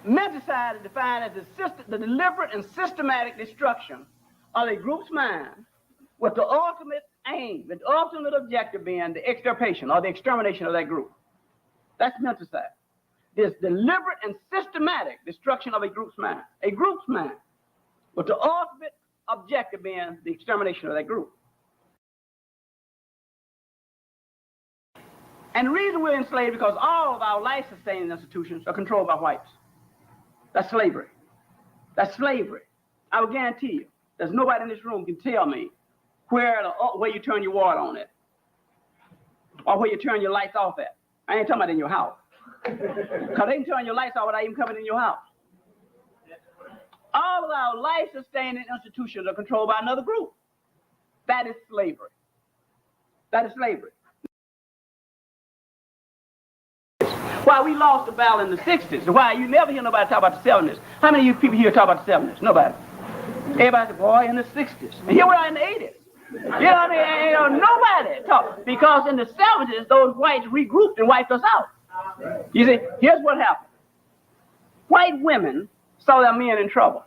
Menticide is defined as the deliberate and systematic destruction of a group's mind with the ultimate aim, the ultimate objective being the extirpation or the extermination of that group. That's menticide. This deliberate and systematic destruction of a group's mind with the ultimate objective being the extermination of that group. And the reason we're enslaved is because all of our life-sustaining institutions are controlled by whites. That's slavery. That's slavery. I will guarantee you, there's nobody in this room can tell me where you turn your water on it, or where you turn your lights off at. I ain't talking about in your house, because they can turn your lights off without even coming in your house. All of our life-sustaining institutions are controlled by another group. That is slavery. That is slavery. Why we lost the battle in the 60s, and why you never hear nobody talk about the 70s. How many of you people here talk about the 70s? Nobody. Everybody said, boy, in the 60s. And here we are in the 80s. You know what I mean? Nobody talk. Because in the 70s, those whites regrouped and wiped us out. You see, here's what happened. White women saw their men in trouble.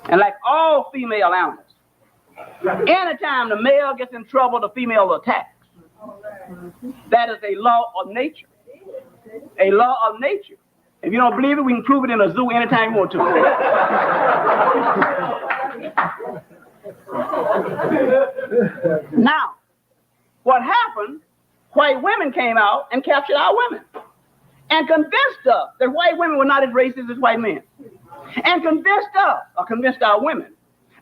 And like all female animals, anytime the male gets in trouble, the female attacks. That is a law of nature. A law of nature. If you don't believe it, we can prove it in a zoo anytime you want to. Now, what happened, white women came out and captured our women and convinced us that white women were not as racist as white men, and convinced us, or convinced our women,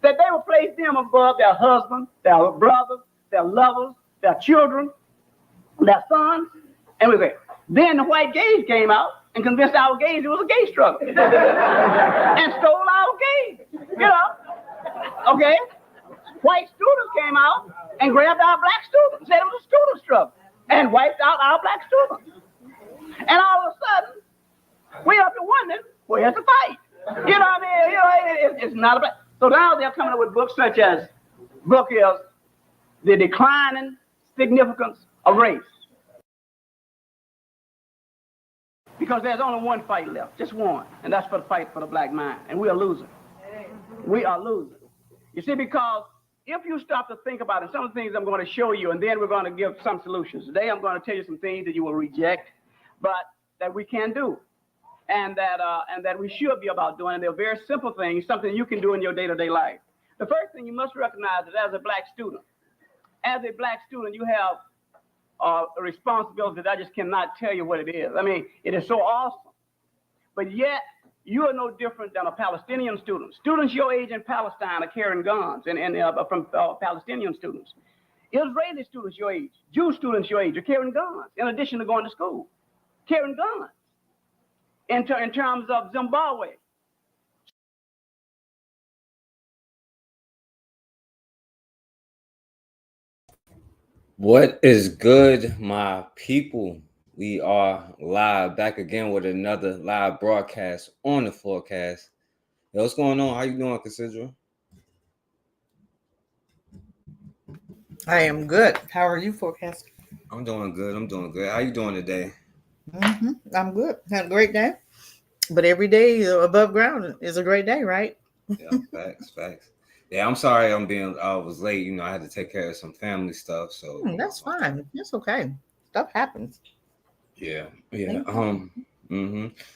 that they would place them above their husbands, their brothers, their lovers, their children, their sons, and we went. Then the white gays came out and convinced our gays it was a gay struggle and stole our gays, you know, okay? White students came out and grabbed our black students, said it was a student struggle, and wiped out our black students. And all of a sudden, we up to wondering, where's the fight? You know what I mean? You know, it's not about. So now they're coming up with books such as, book is The Declining Significance of Race. Because there's only one fight left, just one, and that's for the fight for the black mind, and we are losing. We are losing. You see, because if you stop to think about it, some of the things I'm going to show you, and then we're going to give some solutions. Today I'm going to tell you some things that you will reject, but that we can do, and that we should be about doing. And they're very simple things, something you can do in your day-to-day life. The first thing you must recognize is as a black student, you have a responsibility that I just cannot tell you what it is. I mean, it is so awesome. But yet, you are no different than a Palestinian student. Students your age in Palestine are carrying guns from Palestinian students. Israeli students your age, Jewish students your age are carrying guns, in addition to going to school, carrying guns. In terms of Zimbabwe, What is good, my people? We are live back again with another live broadcast on the forecast. Yo, what's going on? How you doing, Cassidra? I am good. How are you, forecast? I'm doing good. How you doing today? I'm good. Had a great day. But every day above ground is a great day, right? Yeah, facts. Yeah, I'm sorry I was late. You know, I had to take care of some family stuff. So That's fine. That's okay. Stuff happens. Yeah.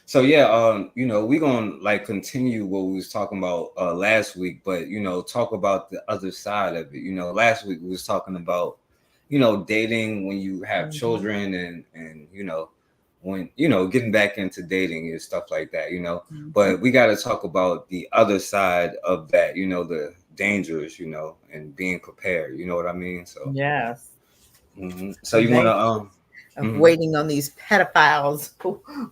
So yeah, you know, we're gonna continue what we was talking about last week, but talk about the other side of it. Last week we was talking about, dating when you have children and when getting back into dating and stuff like that, But we gotta talk about the other side of that, the dangers, and being prepared, you know what I mean? So yes. So you wanna waiting on these pedophiles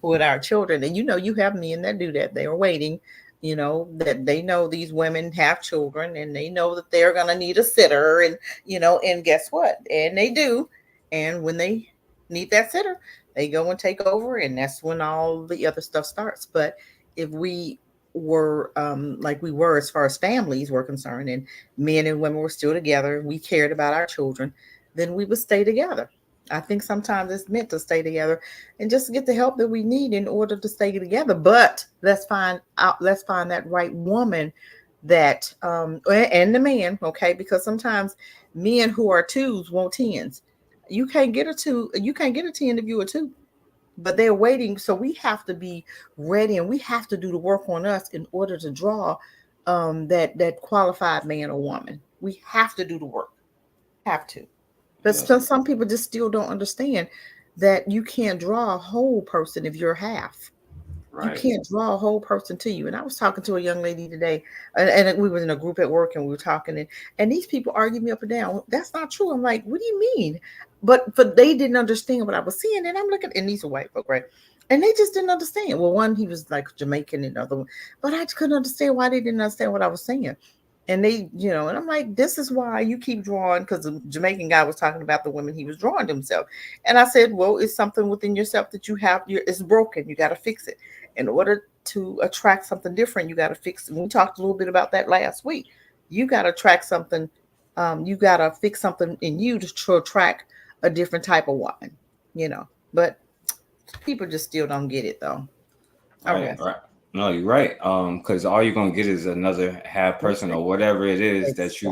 with our children. And you have men that do that. They are waiting, that they know these women have children and they know that they're going to need a sitter. And, and guess what? And they do. And when they need that sitter, they go and take over. And that's when all the other stuff starts. But if we were like we were as far as families were concerned, and men and women were still together, we cared about our children, then we would stay together. I think sometimes it's meant to stay together and just get the help that we need in order to stay together. But let's find that right woman that and the man, okay? Because sometimes men who are twos want tens. You can't get a 10 if you're a two, but they're waiting. So we have to be ready and we have to do the work on us in order to draw that qualified man or woman. We have to do the work. Have to. But Yeah. some people just still don't understand that you can't draw a whole person if you're half. You Right. can't draw a whole person to you. And I was talking to a young lady today, and we were in a group at work, and we were talking, and these people argued me up and down. That's not true. I'm like, what do you mean? But they didn't understand what I was saying, and I'm looking, and these are white folk, right? And they just didn't understand. Well, one, he was like Jamaican, and the other one, but I couldn't understand why they didn't understand what I was saying. And they, and I'm like, this is why you keep drawing, because the Jamaican guy was talking about the women he was drawing himself. And I said, well, it's something within yourself that you have, it's broken. You got to fix it. In order to attract something different, you got to fix it. We talked a little bit about that last week. You got to attract something. You got to fix something in you to attract a different type of woman, but people just still don't get it though. Right. Right. No, you're right. Because all you're gonna get is another half person or whatever it is that you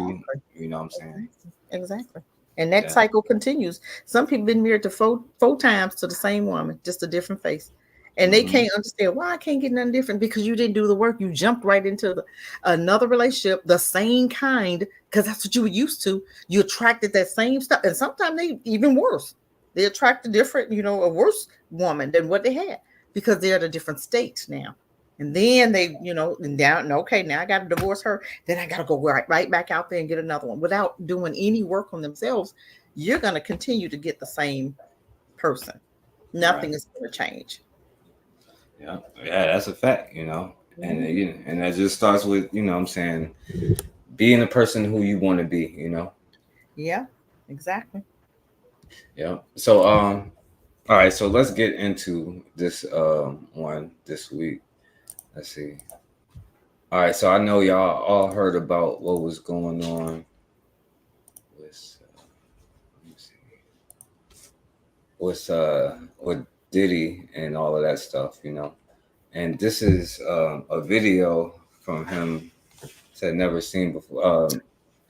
know what I'm saying. Exactly. And that cycle continues. Some people been married to four times to the same woman, just a different face. And they can't understand why I can't get nothing different, because you didn't do the work. You jumped right into another relationship, the same kind, because that's what you were used to. You attracted that same stuff. And sometimes they even worse. They attract a different, a worse woman than what they had, because they're at a different state now. And then they, and down, okay, now I got to divorce her. Then I got to go right back out there and get another one without doing any work on themselves. You're going to continue to get the same person. Nothing is going to change. Yeah, that's a fact, and and that just starts with, what I'm saying, being the person who you want to be, Yeah, exactly. Yeah. So all right, so let's get into this one this week. Let's see. All right, so I know y'all all heard about what was going on with let me see, with Diddy and all of that stuff, And this is a video from him that I'd never seen before.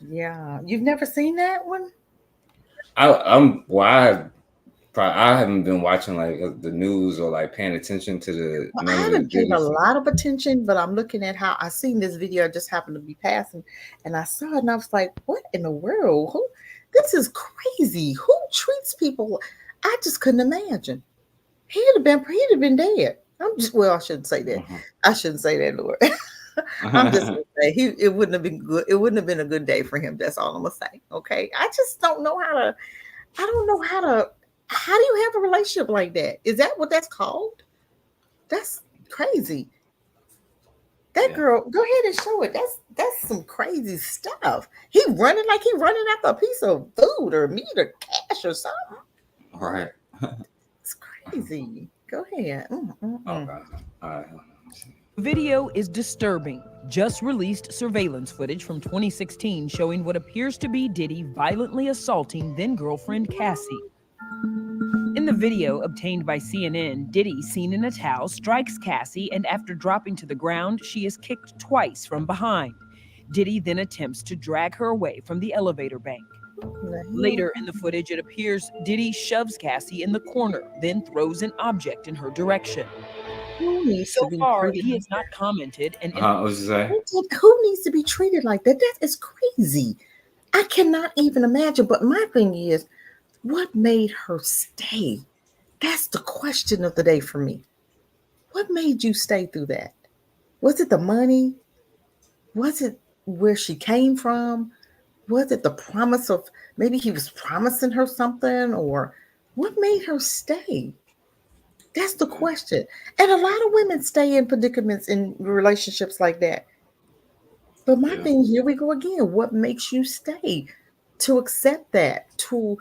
Yeah, you've never seen that one? I haven't been watching like the news or like paying attention to the Well, I none of the haven't paid a Diddy. lot of attention, but I'm looking at how I seen this video. I just happened to be passing, and I saw it, and I was like, "What in the world? Who? This is crazy. Who treats people?" I just couldn't imagine. He'd have been dead. I shouldn't say that. I shouldn't say that, Lord. I'm just gonna say it wouldn't have been good. It wouldn't have been a good day for him. That's all I'm gonna say. Okay. I just don't know how to. I don't know how to. How do you have a relationship like that? Is that what that's called? That's crazy. That girl, go ahead and show it. That's some crazy stuff. He running like he running after a piece of food or meat or cash or something. All right. It's crazy. Go ahead. Okay. All right. Video is disturbing. Just released surveillance footage from 2016 showing what appears to be Diddy violently assaulting then-girlfriend Cassie. In the video obtained by CNN, Diddy, seen in a towel, strikes Cassie, and after dropping to the ground, she is kicked twice from behind. Diddy then attempts to drag her away from the elevator bank. Later in the footage, it appears Diddy shoves Cassie in the corner, then throws an object in her direction. So far, he has not commented. And what was you say? Who needs to be treated like that? That is crazy. I cannot even imagine. But my thing is, what made her stay? That's the question of the day for me. What made you stay through that? Was it the money? Was it where she came from? Was it the promise of maybe he was promising her something? Or what made her stay? That's the question. And a lot of women stay in predicaments in relationships like that. But my thing, here we go again. What makes you stay? To accept that, to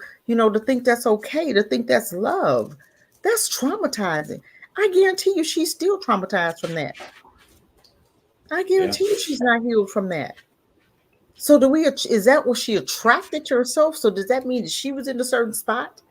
think that's okay, to think that's love. That's traumatizing. I guarantee you she's still traumatized from that. I guarantee you she's not healed from that. So is that what she attracted to herself? So does that mean that she was in a certain spot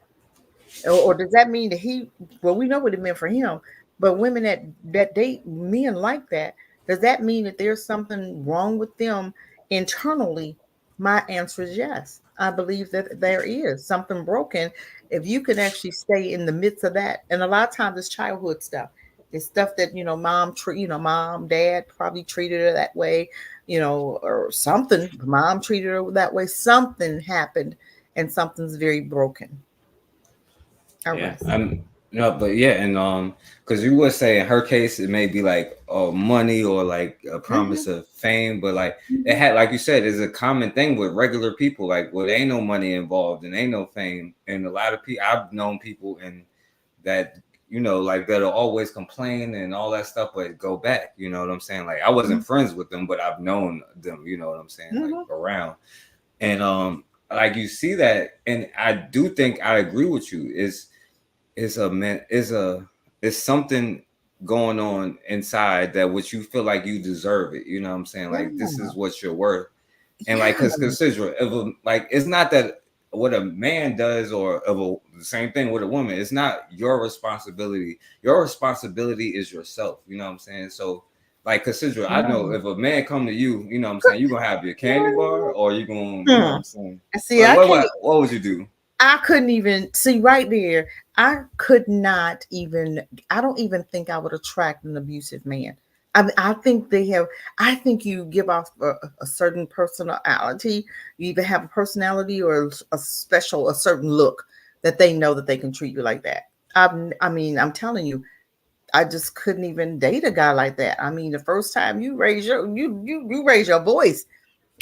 or does that mean that he? Well, we know what it meant for him, but women that date men like that, does that mean that there's something wrong with them internally? My answer is yes. I believe that there is something broken. If you can actually stay in the midst of that, and a lot of times it's childhood stuff. It's stuff that mom, dad probably treated her that way, or something. Mom treated her that way. Something happened, and something's very broken. All Yeah, right. I'm no, but yeah, and because you would say in her case it may be like money or like a Mhm, promise of fame, but like it mhm. had, like you said, is a common thing with regular people. Like, well, there ain't no money involved and ain't no fame, and a lot of people I've known people and that like that'll always complain and all that stuff, but go back. You know what I'm saying? Like I wasn't Mhm, friends with them, but I've known them. You know what I'm saying? Like mhm. around, and like you see that, and I do think I agree with you. Is a man is something going on inside that which you feel like you deserve it. You know what I'm saying? Like this Yeah, is what you're worth. And like yeah. because consider if like it's not that what a man does or of the same thing with a woman, it's not your responsibility. Your responsibility is yourself. You know what I'm saying? So like consider I know No. if a man come to you, you know what I'm saying, you're gonna have your candy bar or you gonna, you know what Hmm. I'm saying? And see, Like I can't. what would you do? I couldn't even see right there. I could not even. I don't even think I would attract an abusive man. I mean, I think they have. I think you give off a certain personality. You either have a personality or a certain look that they know that they can treat you like that. I mean, I'm telling you, I just couldn't even date a guy like that. I mean, the first time you raise your voice,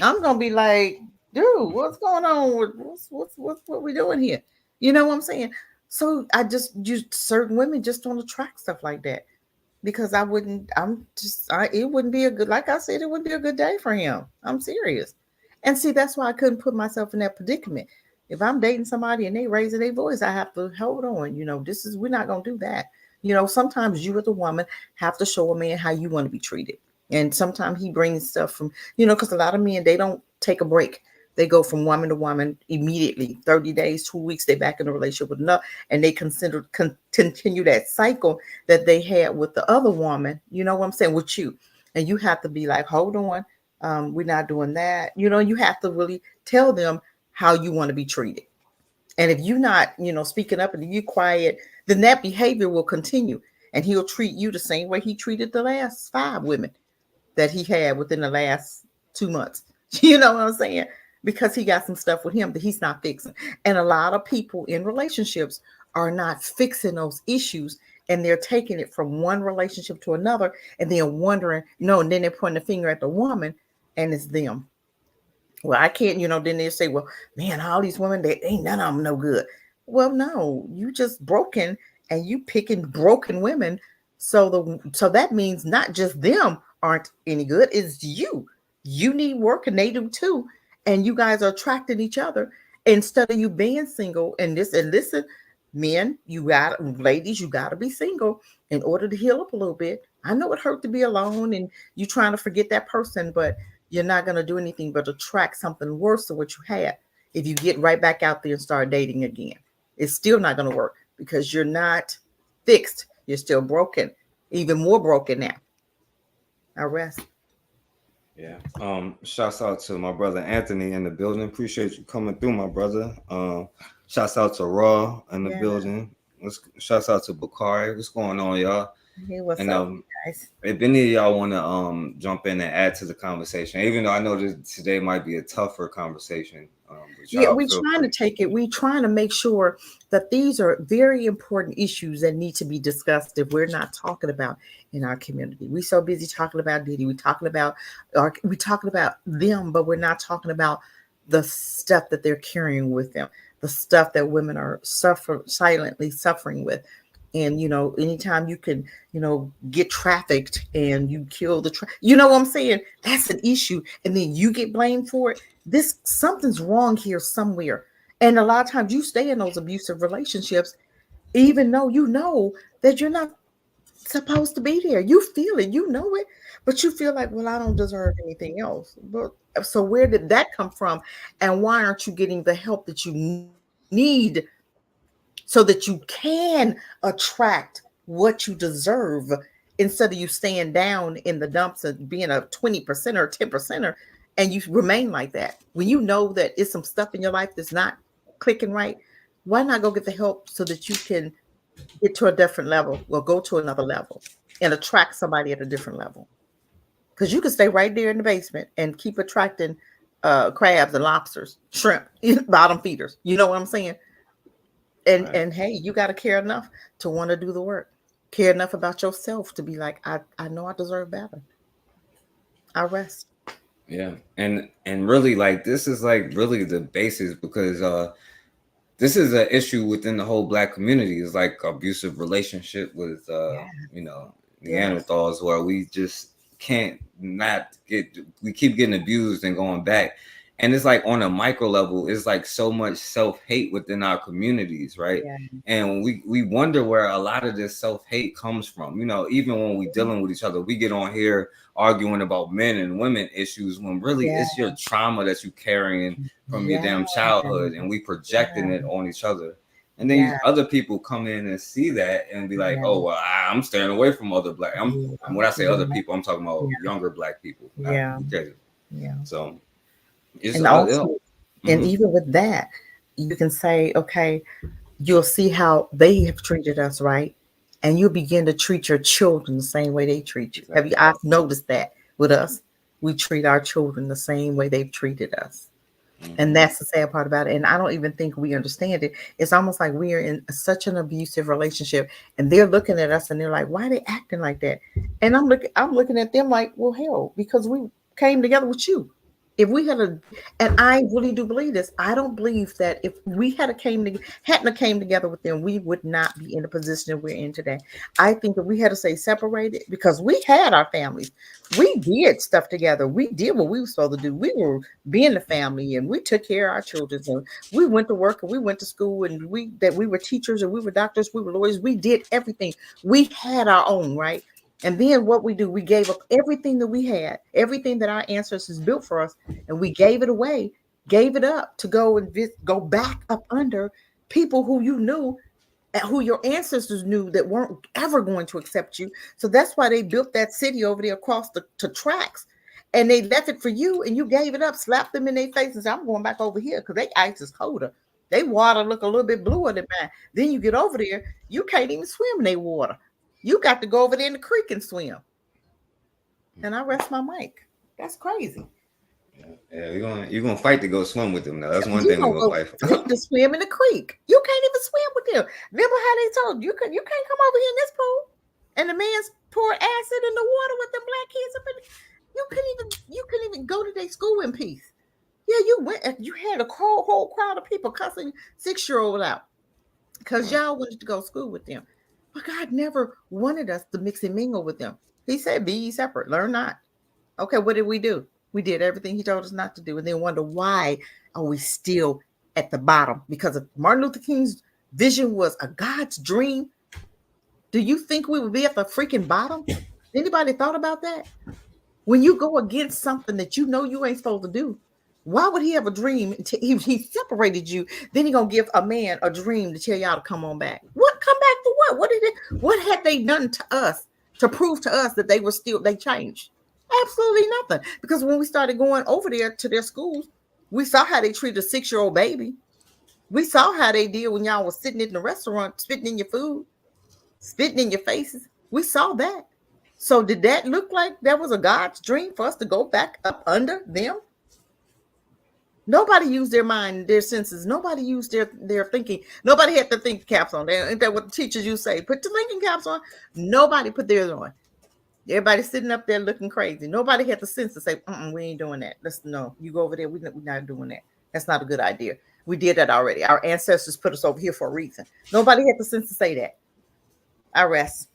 I'm gonna be like, dude, what's going on? What's what we doing here? You know what I'm saying? So I just certain women just don't attract stuff like that because I wouldn't. It wouldn't be a good. Like I said, it wouldn't be a good day for him. I'm serious. And see, that's why I couldn't put myself in that predicament. If I'm dating somebody and they raising their voice, I have to hold on. We're not gonna do that. Sometimes you as a woman have to show a man how you want to be treated. And sometimes he brings stuff from, because a lot of men they don't take a break. They go from woman to woman immediately. 30 days, 2 weeks, they back in a relationship with another, and they continue that cycle that they had with the other woman, you know what I'm saying, with you. And you have to be like, hold on, we're not doing that. You have to really tell them how you want to be treated. And if you're not, speaking up and you quiet, then that behavior will continue. And he'll treat you the same way he treated the last 5 women that he had within the last 2 months. You know what I'm saying? Because he got some stuff with him that he's not fixing. And a lot of people in relationships are not fixing those issues, and they're taking it from one relationship to another and then wondering, and then they're pointing the finger at the woman and it's them. Well, I can't, then they say, well, man, all these women, they ain't none of them no good. Well, no, you just broken and you picking broken women. So that means not just them aren't any good, it's you. You need work and they do too. And you guys are attracting each other instead of you being single. And listen, men, ladies, you gotta be single in order to heal up a little bit. I know it hurt to be alone and you trying to forget that person, but you're not going to do anything but attract something worse than what you had if you get right back out there and start dating again. It's still not going to work because you're not fixed. You're still broken, even more broken now. I rest. Yeah. Shouts out to my brother Anthony in the building. Appreciate you coming through, my brother. Shouts out to Raw in the Yeah. building. Shouts out to Bakari. What's going on, y'all? Hey, what's And up, you guys? if any of y'all want to jump in and add to the conversation, even though I know that today might be a tougher conversation, but Yeah, y'all we're feel trying to free. take it. We're trying to make sure that these are very important issues that need to be discussed if we're not talking about in our community. We're so busy talking about Diddy. We're talking about them, but we're not talking about the stuff that they're carrying with them, the stuff that women are silently suffering with. And anytime you can, get trafficked and you kill you know what I'm saying? That's an issue. And then you get blamed for it. This something's wrong here somewhere. And a lot of times you stay in those abusive relationships, even though you know that you're not supposed to be there. You feel it, you know it, but you feel like, well, I don't deserve anything else. But so where did that come from? And why aren't you getting the help that you need so so that you can attract what you deserve instead of you staying down in the dumps and being a 20% or 10%er and you remain like that. When you know that it's some stuff in your life that's not clicking right, why not go get the help so that you can get to a different level or go to another level and attract somebody at a different level? Because you can stay right there in the basement and keep attracting crabs and lobsters, shrimp, bottom feeders. You know what I'm saying? And Right. and hey, you got to care enough to want to do the work. Care enough about yourself to be like, I know I deserve better. I rest. Yeah. And really, like, this is like really the basis, because this is an issue within the whole Black community. Is like abusive relationship with Yeah. you know, Yes. Neanderthals, where we just can't not get, we keep getting abused and going back. And it's like on a micro level, it's like so much self-hate within our communities, right? Yeah. And we wonder where a lot of this self-hate comes from. You know, even when we dealing with each other, we get on here arguing about men and women issues when really Yeah. it's your trauma that you carrying from your Yeah. damn childhood, and we projecting Yeah. it on each other. And then Yeah. other people come in and see that and be like, Yeah. "Oh, well, I'm staying away from other Black." Yeah. When I say other Yeah. people, I'm talking about Yeah. younger Black people. Yeah. Okay. Yeah. So it's And also, and mhm. even with that, you can say, okay, you'll see how they have treated us, right? And you'll begin to treat your children the same way they treat you. Have you? Exactly. I've noticed that with us. We treat our children the same way they've treated us. And that's the sad part about it. And I don't even think we understand it. It's almost like we are in such an abusive relationship, and they're looking at us and they're like, why are they acting like that? And I'm looking at them like, well, hell, because we came together with you. If we had and I really do believe this. I don't believe that if we hadn't came together with them, we would not be in the position we're in today. I think that we had to stay separated because we had our families. We did stuff together. We did what we were supposed to do. We were being the family, and we took care of our children. And we went to work and we went to school, and we were teachers and we were doctors, we were lawyers. We did everything. We had our own, right? And then what we do, we gave up everything that we had, everything that our ancestors built for us, and we gave it away, gave it up to go and go back up under people who you knew, who your ancestors knew that weren't ever going to accept you. So that's why they built that city over there across the tracks, and they left it for you, and you gave it up, slapped them in their face, and said, "I'm going back over here because they ice is colder. They water look a little bit bluer than mine." Then you get over there, you can't even swim in their water. You got to go over there in the creek and swim. And I rest my mic. That's crazy. Yeah, you're gonna fight to go swim with them now. That's one You thing we're gonna gonna go fight fight for. to swim in the creek. You can't even swim with them. Remember how they told you you can't come over here in this pool, and the man's poured acid in the water with them black kids up in it. You couldn't even go to their school in peace. Yeah, you went. You had a whole crowd of people cussing 6-year-old out because y'all wanted to go to school with them. But God never wanted us to mix and mingle with them. He said, "Be ye separate, learn not." Okay, what did we do? We did everything he told us not to do, and then wonder why are we still at the bottom? Because if Martin Luther King's vision was a God's dream, do you think we would be at the freaking bottom? Anybody thought about that? When you go against something that you know you ain't supposed to do, why would he have a dream? He separated you. Then he gonna give a man a dream to tell y'all to come on back. What come back for what? What had they done to us to prove to us that they changed? Absolutely nothing. Because when we started going over there to their schools, we saw how they treated a 6-year-old baby. We saw how they did when y'all was sitting in the restaurant, spitting in your food, spitting in your faces. We saw that. So did that look like that was a God's dream for us to go back up under them? Nobody used their mind, their senses. Nobody used their thinking. Nobody had the thinking caps on. Ain't that what the teachers you say? Put the thinking caps on. Nobody put theirs on. Everybody sitting up there looking crazy. Nobody had the sense to say, "We ain't doing that. No, you go over there. We're not doing that. That's not a good idea. We did that already. Our ancestors put us over here for a reason." Nobody had the sense to say that. I rest.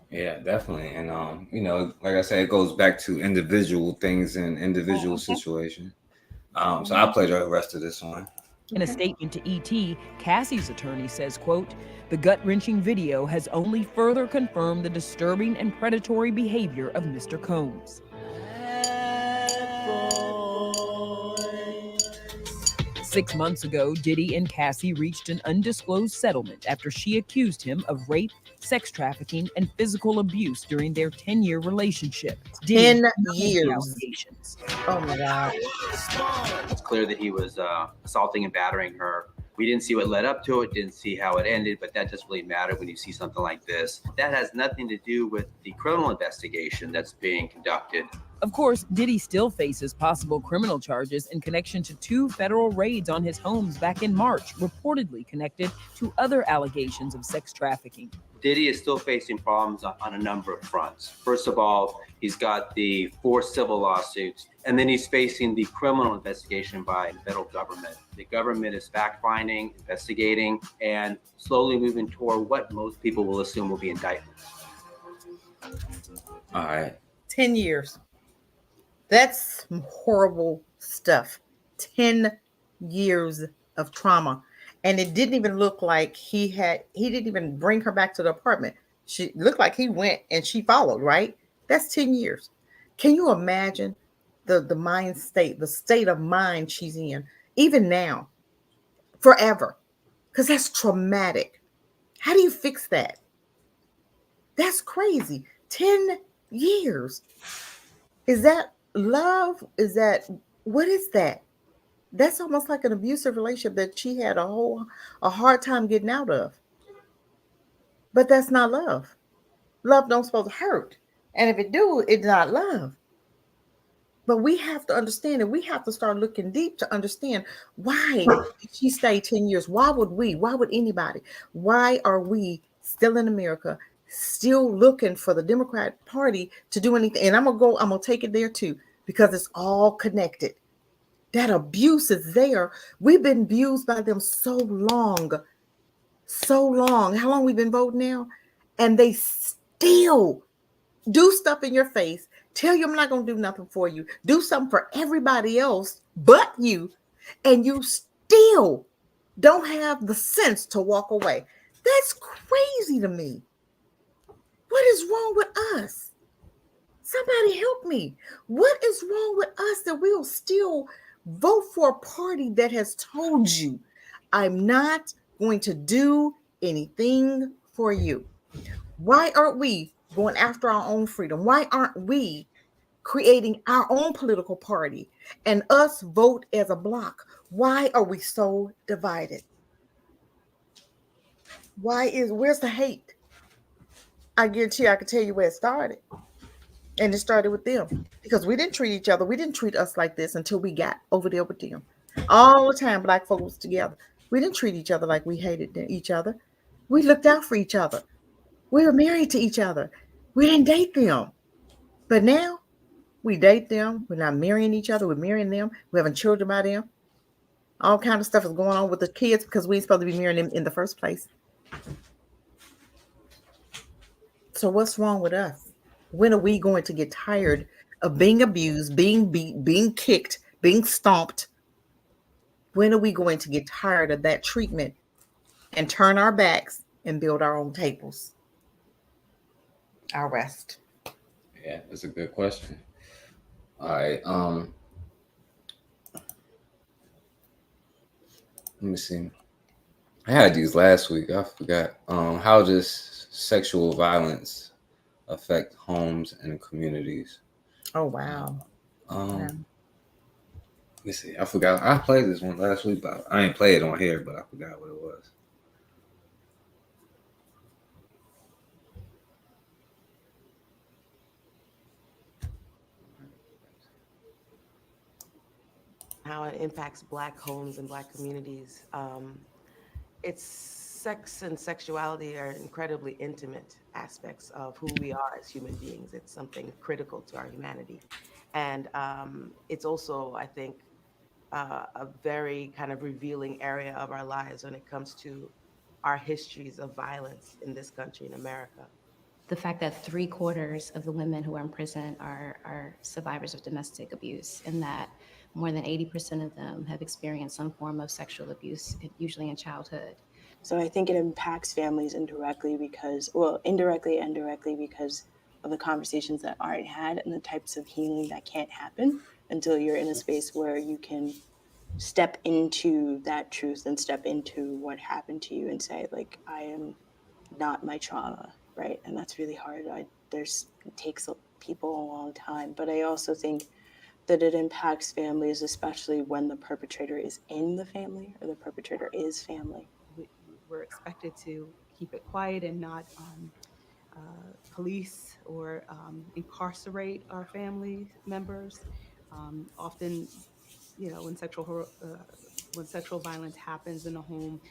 Yeah, definitely. And you know, like I said, it goes back to individual things and individual situations. So I'll play the rest of this one. In a statement to ET, Cassie's attorney says, quote, "The gut-wrenching video has only further confirmed the disturbing and predatory behavior of Mr. Combs." 6 months ago, Diddy and Cassie reached an undisclosed settlement after she accused him of rape, sex trafficking, and physical abuse during their 10-year relationship. Diddy 10 denied the years. allegations. Oh my God. It's clear that he was assaulting and battering her. We didn't see what led up to it, didn't see how it ended, but that doesn't really matter when you see something like this. That has nothing to do with the criminal investigation that's being conducted. Of course, Diddy still faces possible criminal charges in connection to 2 federal raids on his homes back in March, reportedly connected to other allegations of sex trafficking. Diddy is still facing problems on a number of fronts. First of all, he's got the 4 civil lawsuits, and then he's facing the criminal investigation by the federal government. The government is fact-finding, investigating, and slowly moving toward what most people will assume will be indictments. All right. 10 years. That's some horrible stuff. 10 years of trauma. And it didn't even look like he didn't even bring her back to the apartment. She looked like he went and she followed, right? That's 10 years. Can you imagine the mind state, the state of mind she's in, even now, forever? Because that's traumatic. How do you fix that? That's crazy. 10 years. Is that love? What is that? That's almost like an abusive relationship that she had a hard time getting out of. But that's not love. Love don't supposed to hurt. And if it do, it's not love. But we have to understand it. We have to start looking deep to understand why did she stay 10 years? Why would we? Why would anybody? Why are we still in America, still looking for the Democrat Party to do anything? And I'm gonna take it there too, because it's all connected. That abuse is there. We've been abused by them so long. So long. How long we've been voting now? And they still do stuff in your face, tell you I'm not going to do nothing for you, do something for everybody else but you, and you still don't have the sense to walk away. That's crazy to me. What is wrong with us? Somebody help me. What is wrong with us that we'll still vote for a party that has told you, I'm not going to do anything for you? Why aren't we going after our own freedom? Why aren't we creating our own political party and us vote as a block? Why are we so divided? Where's the hate? I guarantee I can tell you where it started. And it started with them, because we didn't treat each other. We didn't treat us like this until we got over there with them. All the time, Black folks was together. We didn't treat each other like we hated each other. We looked out for each other. We were married to each other. We didn't date them. But now we date them. We're not marrying each other. We're marrying them. We're having children by them. All kind of stuff is going on with the kids because we ain't supposed to be marrying them in the first place. So what's wrong with us? When are we going to get tired of being abused, being beat, being kicked, being stomped? When are we going to get tired of that treatment and turn our backs and build our own tables? I'll rest. Yeah, that's a good question. All right. Let me see. I had these last week. I forgot. How does sexual violence affect homes and communities? Oh wow. Let me see. I forgot. I played this one last week, but I ain't play it on here, but I forgot what it was. How it impacts Black homes and Black communities. It's sex and sexuality are incredibly intimate aspects of who we are as human beings. It's something critical to our humanity. And it's also, I think, a very kind of revealing area of our lives when it comes to our histories of violence in this country, in America. The fact that 3/4 of the women who are in prison are survivors of domestic abuse, and that more than 80% of them have experienced some form of sexual abuse, usually in childhood. So I think it impacts families indirectly indirectly and directly because of the conversations that aren't had and the types of healing that can't happen until you're in a space where you can step into that truth and step into what happened to you and say, like, I am not my trauma, right? And that's really hard. It takes people a long time, but I also think that it impacts families, especially when the perpetrator is in the family or the perpetrator is family. We're expected to keep it quiet and not police or incarcerate our family members. Often, you know, when sexual violence happens in a home,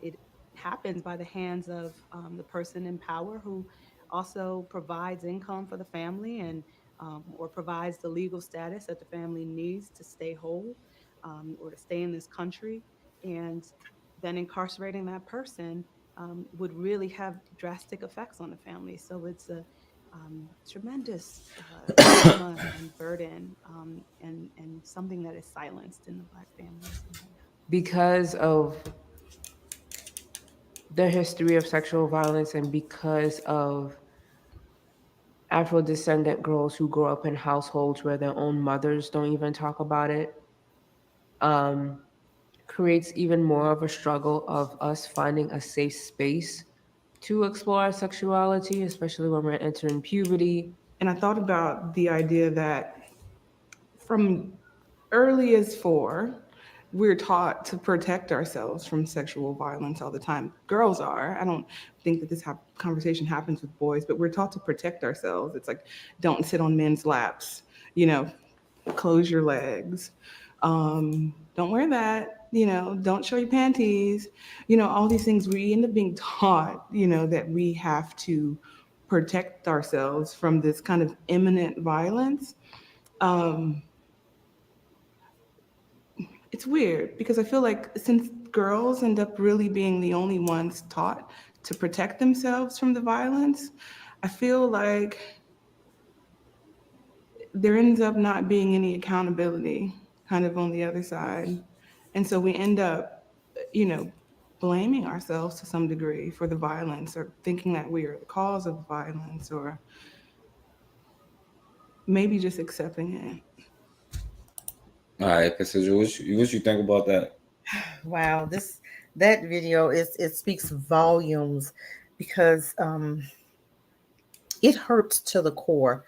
it happens by the hands of the person in power who also provides income for the family and or provides the legal status that the family needs to stay whole or to stay in this country. And then incarcerating that person would really have drastic effects on the family. So it's a tremendous trauma and burden, and something that is silenced in the Black family as a whole. Because of the history of sexual violence and because of Afro descendant girls who grow up in households where their own mothers don't even talk about it, um, creates even more of a struggle of us finding a safe space to explore our sexuality, especially when we're entering puberty. And I thought about the idea that from early as 4, we're taught to protect ourselves from sexual violence all the time. Girls are. I don't think that this conversation happens with boys, but we're taught to protect ourselves. It's like, don't sit on men's laps, you know, close your legs. Don't wear that, you know, don't show your panties, you know, all these things we end up being taught, you know, that we have to protect ourselves from this kind of imminent violence. It's weird because I feel like since girls end up really being the only ones taught to protect themselves from the violence, I feel like there ends up not being any accountability kind of on the other side. And so we end up, you know, blaming ourselves to some degree for the violence or thinking that we are the cause of the violence or maybe just accepting it. All right, Cassandra, what you think about that? Wow, that video it speaks volumes because it hurts to the core.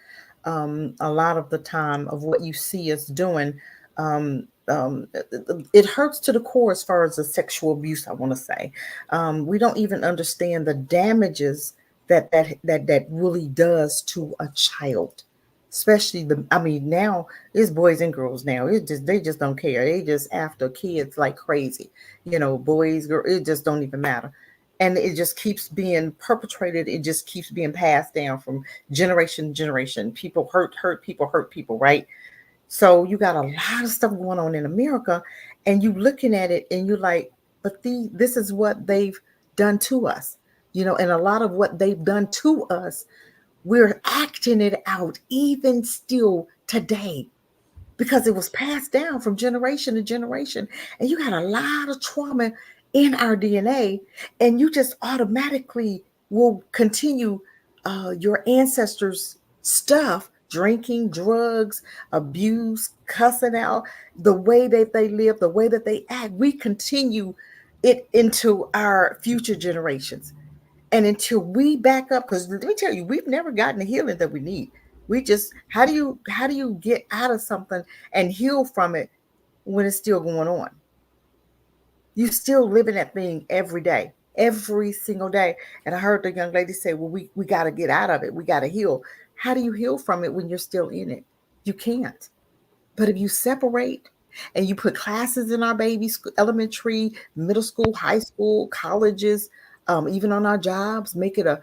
A lot of the time of what you see us doing, it hurts to the core as far as the sexual abuse. I want to say we don't even understand the damages that really does to a child, especially now it's boys and girls now. They just don't care. They just after kids like crazy, boys, girls, it just don't even matter. And it just keeps being perpetrated. It just keeps being passed down from generation to generation. People hurt people, right? So you got a lot of stuff going on in America, and you looking at it and you're like, but this is what they've done to us, and a lot of what they've done to us, we're acting it out even still today because it was passed down from generation to generation. And you got a lot of trauma in our DNA, and you just automatically will continue your ancestors' stuff, drinking, drugs, abuse, cussing out, the way that they live, the way that they act. We continue it into our future generations. And until we back up, because let me tell you, we've never gotten the healing that we need. We just, how do you get out of something and heal from it when it's still going on? You still living that thing every day, every single day. And I heard the young lady say, well, we got to get out of it. We got to heal. How do you heal from it when you're still in it? You can't. But if you separate and you put classes in our baby school, elementary, middle school, high school, colleges, even on our jobs, make it a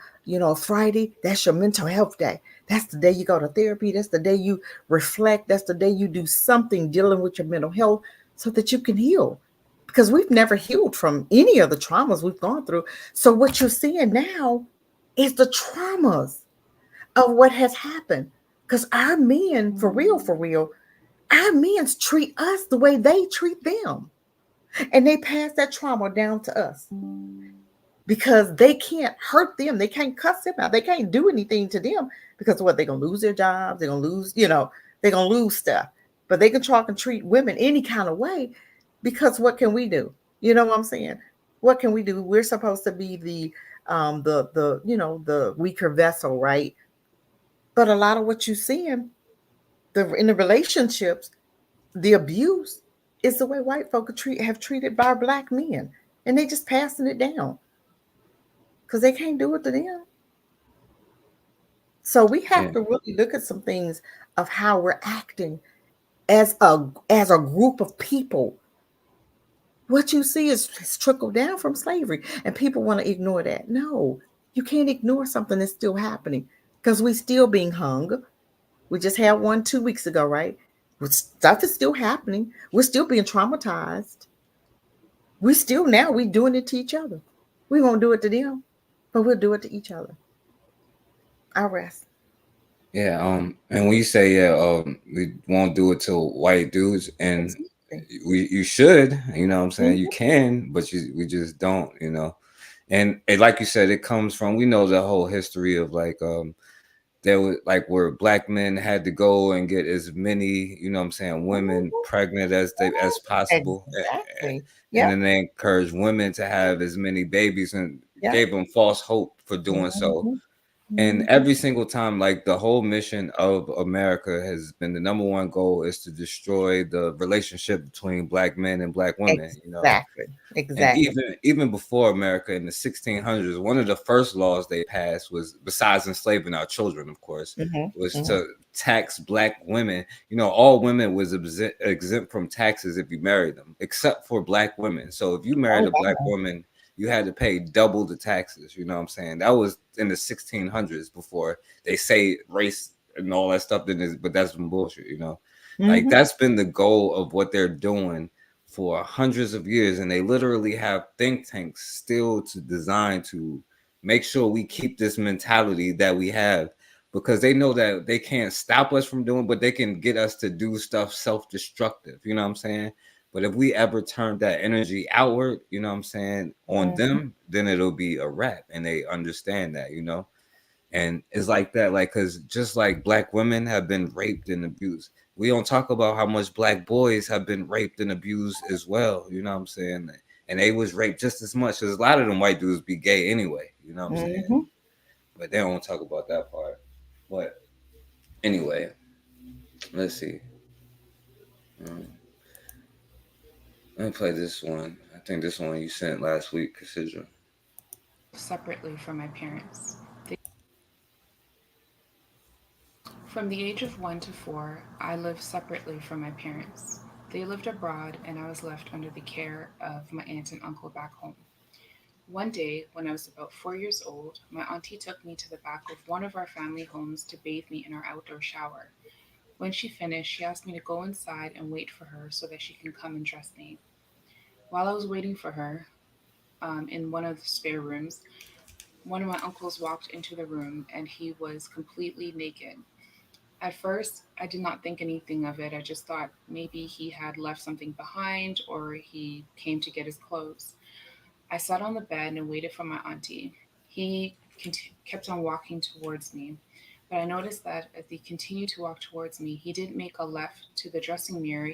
Friday. That's your mental health day. That's the day you go to therapy. That's the day you reflect. That's the day you do something dealing with your mental health so that you can heal. Because we've never healed from any of the traumas we've gone through. So what you're seeing now is the traumas of what has happened. Because our men, for real, our men treat us the way they treat them. And they pass that trauma down to us. Because they can't hurt them. They can't cuss them out. They can't do anything to them. Because what? They're going to lose their jobs. They're going to lose, they're going to lose stuff. but they can talk and treat women any kind of way because what can we do? You know what I'm saying? What can we do? We're supposed to be the weaker vessel, right? But a lot of what you see in the relationships, the abuse is the way white folk have treated our black men, and they just passing it down because they can't do it to them. So we Yeah. have to really look at some things of how we're acting as a group of people. What you see is trickled down from slavery, and people want to ignore that. No, you can't ignore something that's still happening because we still being hung. We just had one 2 weeks ago, right? Stuff is still happening. We're still being traumatized. We doing it to each other. We won't do it to them, but we'll do it to each other. I rest. Yeah, and when you say we won't do it to white dudes, and Exactly. you should, you know what I'm saying, you Mhm. can, but we just don't, you know. And like you said, it comes from, we know the whole history of like there was like where black men had to go and get as many, you know what I'm saying, women Mhm. pregnant as possible. Exactly. And Yep. then they encouraged women to have as many babies and Yep. gave them false hope for doing so. Mhm. And Mhm. every single time, like the whole mission of America has been, the number one goal is to destroy the relationship between black men and black women, you know. Exactly. And Exactly. even before America in the 1600s, one of the first laws they passed was, besides enslaving our children, of course, Mhm. was Mhm. to tax black women. You know, all women was exempt from taxes if you married them, except for black women. So if you married Oh a black wow. woman, you had to pay double the taxes. You know what I'm saying? That was in the 1600s, before they say race and all that stuff. But that's some bullshit. You know, like Mhm. that's been the goal of what they're doing for hundreds of years, and they literally have think tanks still to design to make sure we keep this mentality that we have, because they know that they can't stop us from doing, but they can get us to do stuff self-destructive, you know what I'm saying? But if we ever turn that energy outward, you know what I'm saying, on Mhm. them, then it'll be a wrap, and they understand that, you know. And it's like that, like, because just like black women have been raped and abused, we don't talk about how much black boys have been raped and abused as well, you know what I'm saying? And they was raped just as much, because a lot of them white dudes be gay anyway, you know what I'm saying? Mhm. But they don't talk about that part. But anyway, let's see. um, Let me play this one. I think this one you sent last week, Cassidra. Separately from my parents. From the age of 1 to 4, I lived separately from my parents. They lived abroad, and I was left under the care of my aunt and uncle back home. One day, when I was about 4 years old, my auntie took me to the back of one of our family homes to bathe me in our outdoor shower. When she finished, she asked me to go inside and wait for her so that she can come and dress me. While I was waiting for her, in one of the spare rooms, one of my uncles walked into the room and he was completely naked. At first, I did not think anything of it. I just thought maybe he had left something behind or he came to get his clothes. I sat on the bed and waited for my auntie. He kept on walking towards me, but I noticed that as he continued to walk towards me, he didn't make a left to the dressing mirror.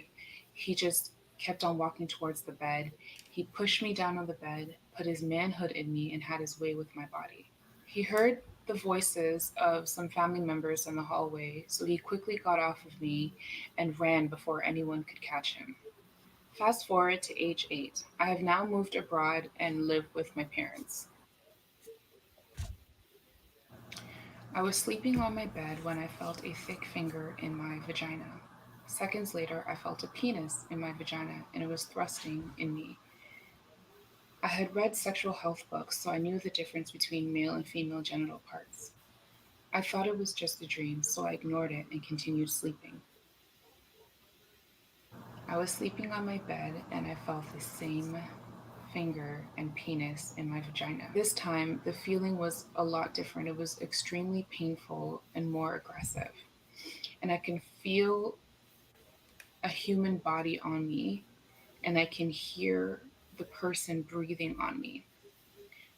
He just kept on walking towards the bed. He pushed me down on the bed, put his manhood in me, and had his way with my body. He heard the voices of some family members in the hallway, so he quickly got off of me and ran before anyone could catch him. Fast forward to age 8. I have now moved abroad and live with my parents. I was sleeping on my bed when I felt a thick finger in my vagina. Seconds later, I felt a penis in my vagina and it was thrusting in me. I had read sexual health books, so I knew the difference between male and female genital parts. I thought it was just a dream, so I ignored it and continued sleeping. I was sleeping on my bed and I felt the same finger and penis in my vagina. This time, the feeling was a lot different. It was extremely painful and more aggressive. And I can feel a human body on me and I can hear the person breathing on me.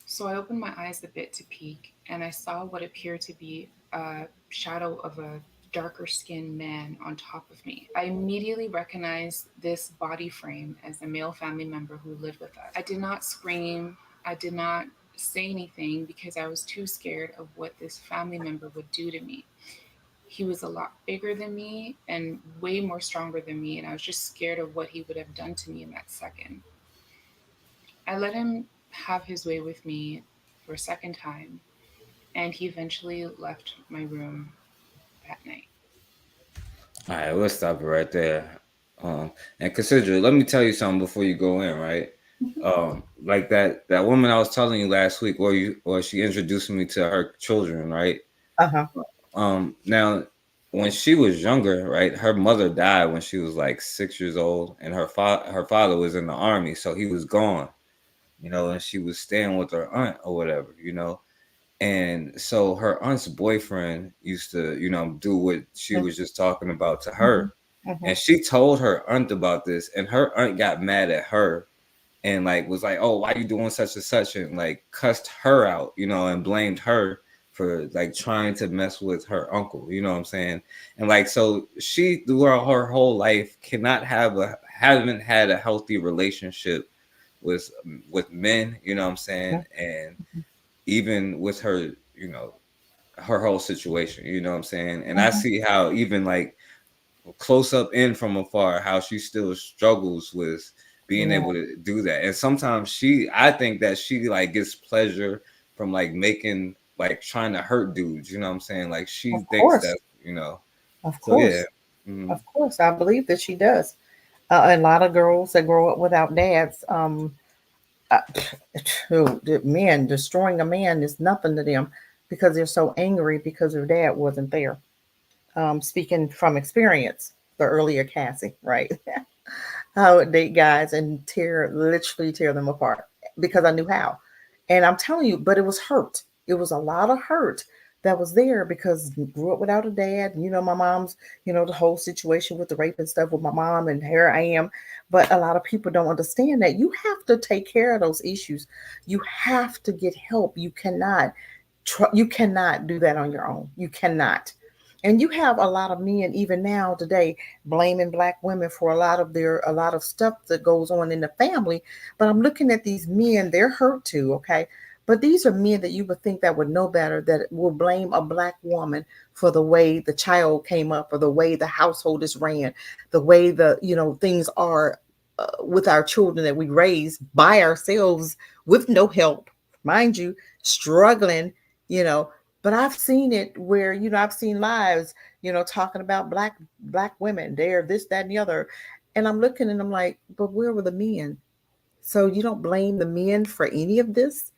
So I opened my eyes a bit to peek and I saw what appeared to be a shadow of a darker skinned man on top of me. I immediately recognized this body frame as a male family member who lived with us. I did not scream. I did not say anything because I was too scared of what this family member would do to me. He was a lot bigger than me and way more stronger than me, and I was just scared of what he would have done to me in that second. I let him have his way with me for a second time, and he eventually left my room that night. All right, let's stop it right there. And consider, let me tell you something before you go in, right? Like that woman I was telling you last week, or she introduced me to her children, right? Uh-huh. Now when she was younger, right, her mother died when she was like 6 years old, and her father was in the army, so he was gone, and she was staying with her aunt or whatever. And so her aunt's boyfriend used to, do what she was just talking about to her. Mm-hmm. And she told her aunt about this, and her aunt got mad at her and like was like, "Oh, why you doing such and such?" and like cussed her out, and blamed her for like trying to mess with her uncle. You know what I'm saying? And like so she throughout her whole life haven't had a healthy relationship with men, you know what I'm saying? And even with her, her whole situation, you know what I'm saying? And I see how even like close up in from afar, how she still struggles with being able to do that. And sometimes I think that she like gets pleasure from like making, like trying to hurt dudes, you know what I'm saying? Like she Of thinks course. that, Of so yeah. course. Of course. I believe that she does. A lot of girls that grow up without dads, uh, the men destroying a man is nothing to them because they're so angry because their dad wasn't there. Speaking from experience, the earlier Cassie, right? I would date guys and literally tear them apart because I knew how. And I'm telling you, but it was hurt. It was a lot of hurt that was there because grew up without a dad. My mom's, the whole situation with the rape and stuff with my mom, and here I am. But a lot of people don't understand that you have to take care of those issues. You have to get help. You cannot do that on your own. You cannot. And you have a lot of men even now today blaming black women for a lot of stuff that goes on in the family. But I'm looking at these men, they're hurt too, okay? But these are men that you would think that would know better, that will blame a black woman for the way the child came up, or the way the household is ran, the way things are with our children that we raise by ourselves with no help, mind you, struggling, you know. But I've seen it where, I've seen lives, talking about black women, they're this, that, and the other. And I'm looking and I'm like, but where were the men? So you don't blame the men for any of this?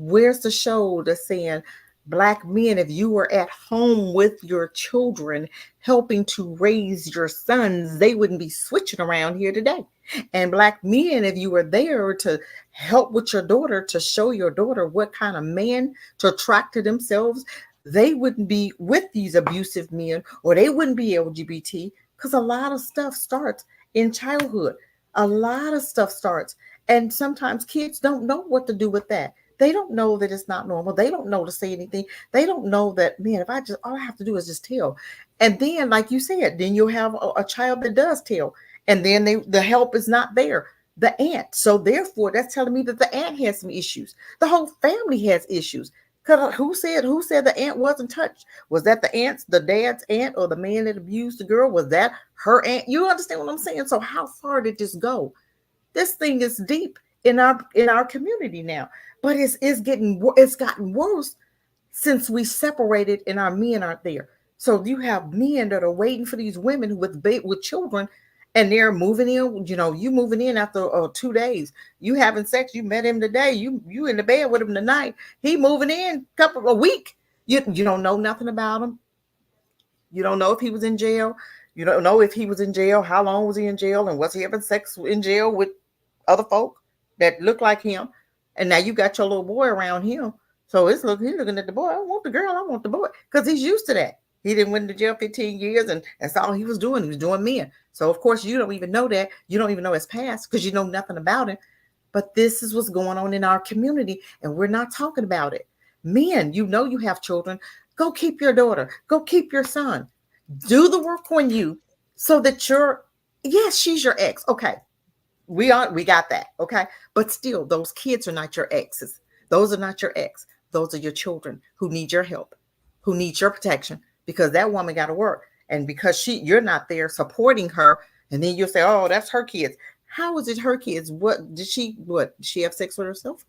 Where's the show that's saying, black men, if you were at home with your children helping to raise your sons, they wouldn't be switching around here today. And black men, if you were there to help with your daughter, to show your daughter what kind of man to attract to themselves, they wouldn't be with these abusive men, or they wouldn't be LGBT, because a lot of stuff starts in childhood. A lot of stuff starts. And sometimes kids don't know what to do with that. They don't know that it's not normal. They don't know to say anything. They don't know that, man, if all I have to do is just tell. And then, like you said, then you'll have a child that does tell. And then the help is not there. The aunt. So therefore, that's telling me that the aunt has some issues. The whole family has issues. Because who said the aunt wasn't touched? Was that the dad's aunt, or the man that abused the girl? Was that her aunt? You understand what I'm saying? So how far did this go? This thing is deep in our community now, but it's gotten worse since we separated and our men aren't there. So you have men that are waiting for these women with children, and they're moving in. You moving in after 2 days. You having sex. You met him today. You in the bed with him tonight. He moving in a week. You don't know nothing about him. You don't know if he was in jail. You don't know if he was in jail. How long was he in jail? And was he having sex in jail with other folk that look like him? And now you got your little boy around him. So he's looking at the boy. I want the girl. I want the boy. Because he's used to that. He didn't went to jail 15 years, and that's all he was doing. He was doing men. So of course you don't even know that. You don't even know his past because you know nothing about him. But this is what's going on in our community, and we're not talking about it. Men, you have children. Go keep your daughter. Go keep your son. Do the work on you so that you're, yes, she's your ex. Okay. We got that. Okay. But still, those kids are not your exes. Those are not your ex. Those are your children who need your help, who need your protection, because that woman got to work. And because you're not there supporting her, and then you'll say, oh, that's her kids. How is it her kids? What did she have sex with herself?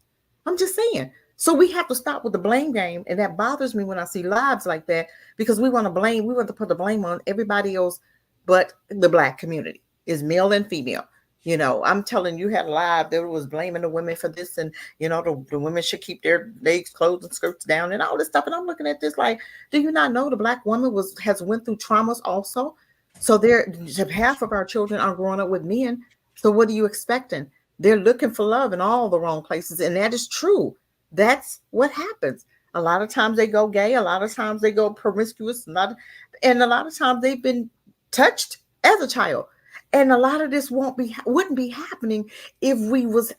I'm just saying. So we have to stop with the blame game. And that bothers me when I see lives like that, because we want to put the blame on everybody else but the black community, is male and female. I'm telling you, had a live that was blaming the women for this, and the women should keep their legs closed and skirts down and all this stuff. And I'm looking at this like, do you not know the black woman has went through traumas also? So half of our children are growing up with men. So what are you expecting? They're looking for love in all the wrong places, and that is true. That's what happens. A lot of times they go gay. A lot of times they go promiscuous. And a lot of times they've been touched as a child. And a lot of this wouldn't be happening if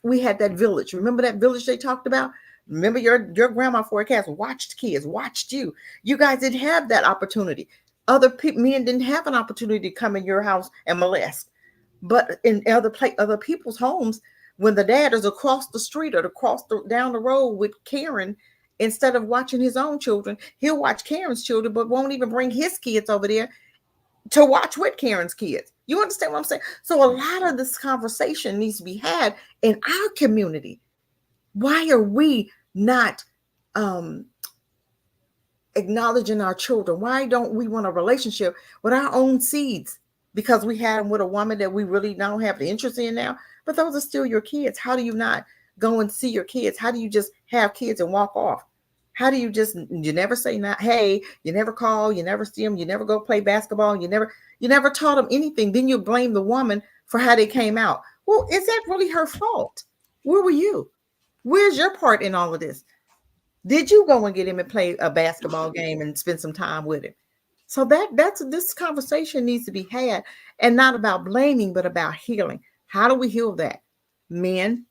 we had that village. Remember that village they talked about? Remember your grandma forecast watched kids, watched you. You guys didn't have that opportunity. Men didn't have an opportunity to come in your house and molest. But in other people's homes, when the dad is across the street or down the road with Karen, instead of watching his own children, he'll watch Karen's children, but won't even bring his kids over there to watch with Karen's kids. You understand what I'm saying? So a lot of this conversation needs to be had in our community. Why are we not acknowledging our children? Why don't we want a relationship with our own seeds? Because we had them with a woman that we really don't have the interest in now. But those are still your kids. How do you not go and see your kids? How do you just have kids and walk off? How do you never say not, hey, you never call, you never see them, you never go play basketball, you never taught them anything. Then you blame the woman for how they came out. Well, is that really her fault? Where were you? Where's your part in all of this? Did you go and get him and play a basketball game and spend some time with him? So this conversation needs to be had, and not about blaming, but about healing. How do we heal that? Men,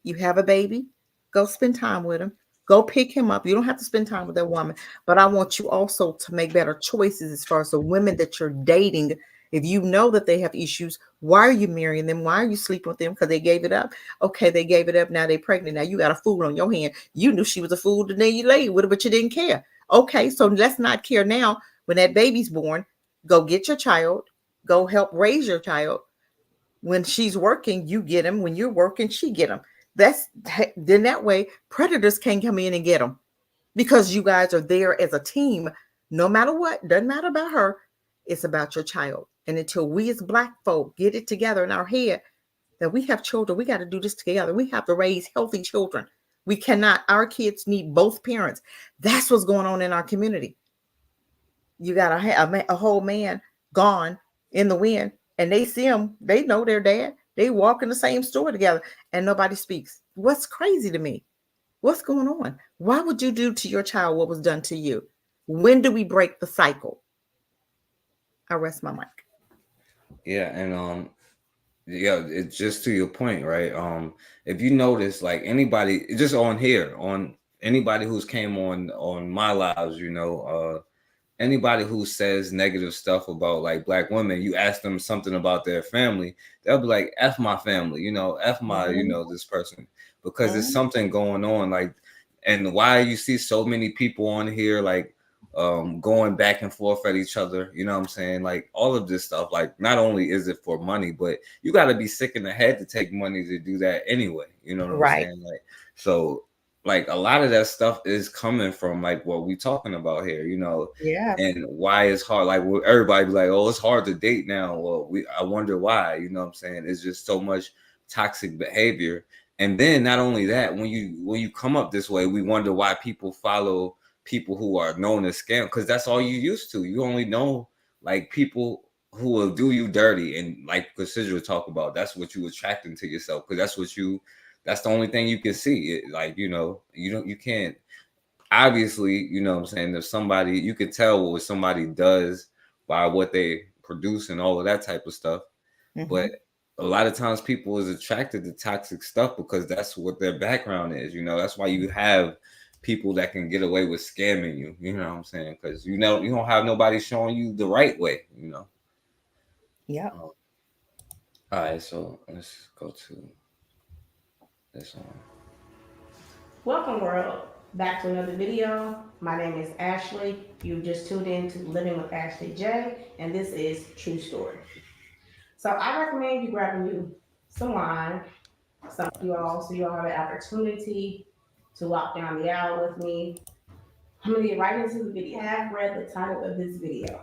you have a baby, go spend time with him. Go pick him up. You don't have to spend time with that woman, but I want you also to make better choices as far as the women that you're dating. If you know that they have issues, why are you marrying them? Why are you sleeping with them? Because they gave it up. Okay, they gave it up. Now they're pregnant. Now you got a fool on your hand. You knew she was a fool the day you laid with her, but you didn't care. Okay, so let's not care now. When that baby's born, go get your child. Go help raise your child. When she's working, you get him. When you're working, she get him. Then that way predators can't come in and get them, because you guys are there as a team. No matter what, doesn't matter about her. It's about your child. And until we as black folk get it together in our head that we have children, we got to do this together. We have to raise healthy children. We cannot. Our kids need both parents. That's what's going on in our community. You got a whole man gone in the wind, and they see him. They know their dad. They walk in the same store together, and nobody speaks. What's crazy to me? What's going on? Why would you do to your child what was done to you? When do we break the cycle? I rest my mic. Yeah, and yeah, it's just to your point, right? If you notice, like anybody just on here, on anybody who's came on my lives, anybody who says negative stuff about like black women, you ask them something about their family, they'll be like, F my family, F my, this person, because there's something going on. Like, and why you see so many people on here, like, going back and forth at each other, you know what I'm saying? Like all of this stuff, like not only is it for money, but you got to be sick in the head to take money to do that anyway. You know what I'm saying? Like, so like a lot of that stuff is coming from like what we talking about here, Yeah. and why it's hard. Like everybody be like, oh, it's hard to date now. Well, I wonder why, you know what I'm saying? It's just so much toxic behavior. And then not only that, when you come up this way, we wonder why people follow people who are known as scam, because that's all you used to. You only know like people who will do you dirty, and like Cassidra talk about, that's what you attracting to yourself, because that's the only thing you can see. Like, you can't, obviously, you know what I'm saying, there's somebody, you could tell what somebody does by what they produce and all of that type of stuff. But a lot of times people is attracted to toxic stuff because that's what their background is. That's why you have people that can get away with scamming you. You know what I'm saying? Because you don't have nobody showing you the right way. You know. Yeah. All right, so let's go to this one. Welcome, world, back to another video. My name is Ashley. You've just tuned in to Living with Ashley J, and this is True Story. So I recommend you grabbing you some wine, some of you all, so you all have an opportunity to walk down the aisle with me. I'm gonna get right into the video. I have read the title of this video.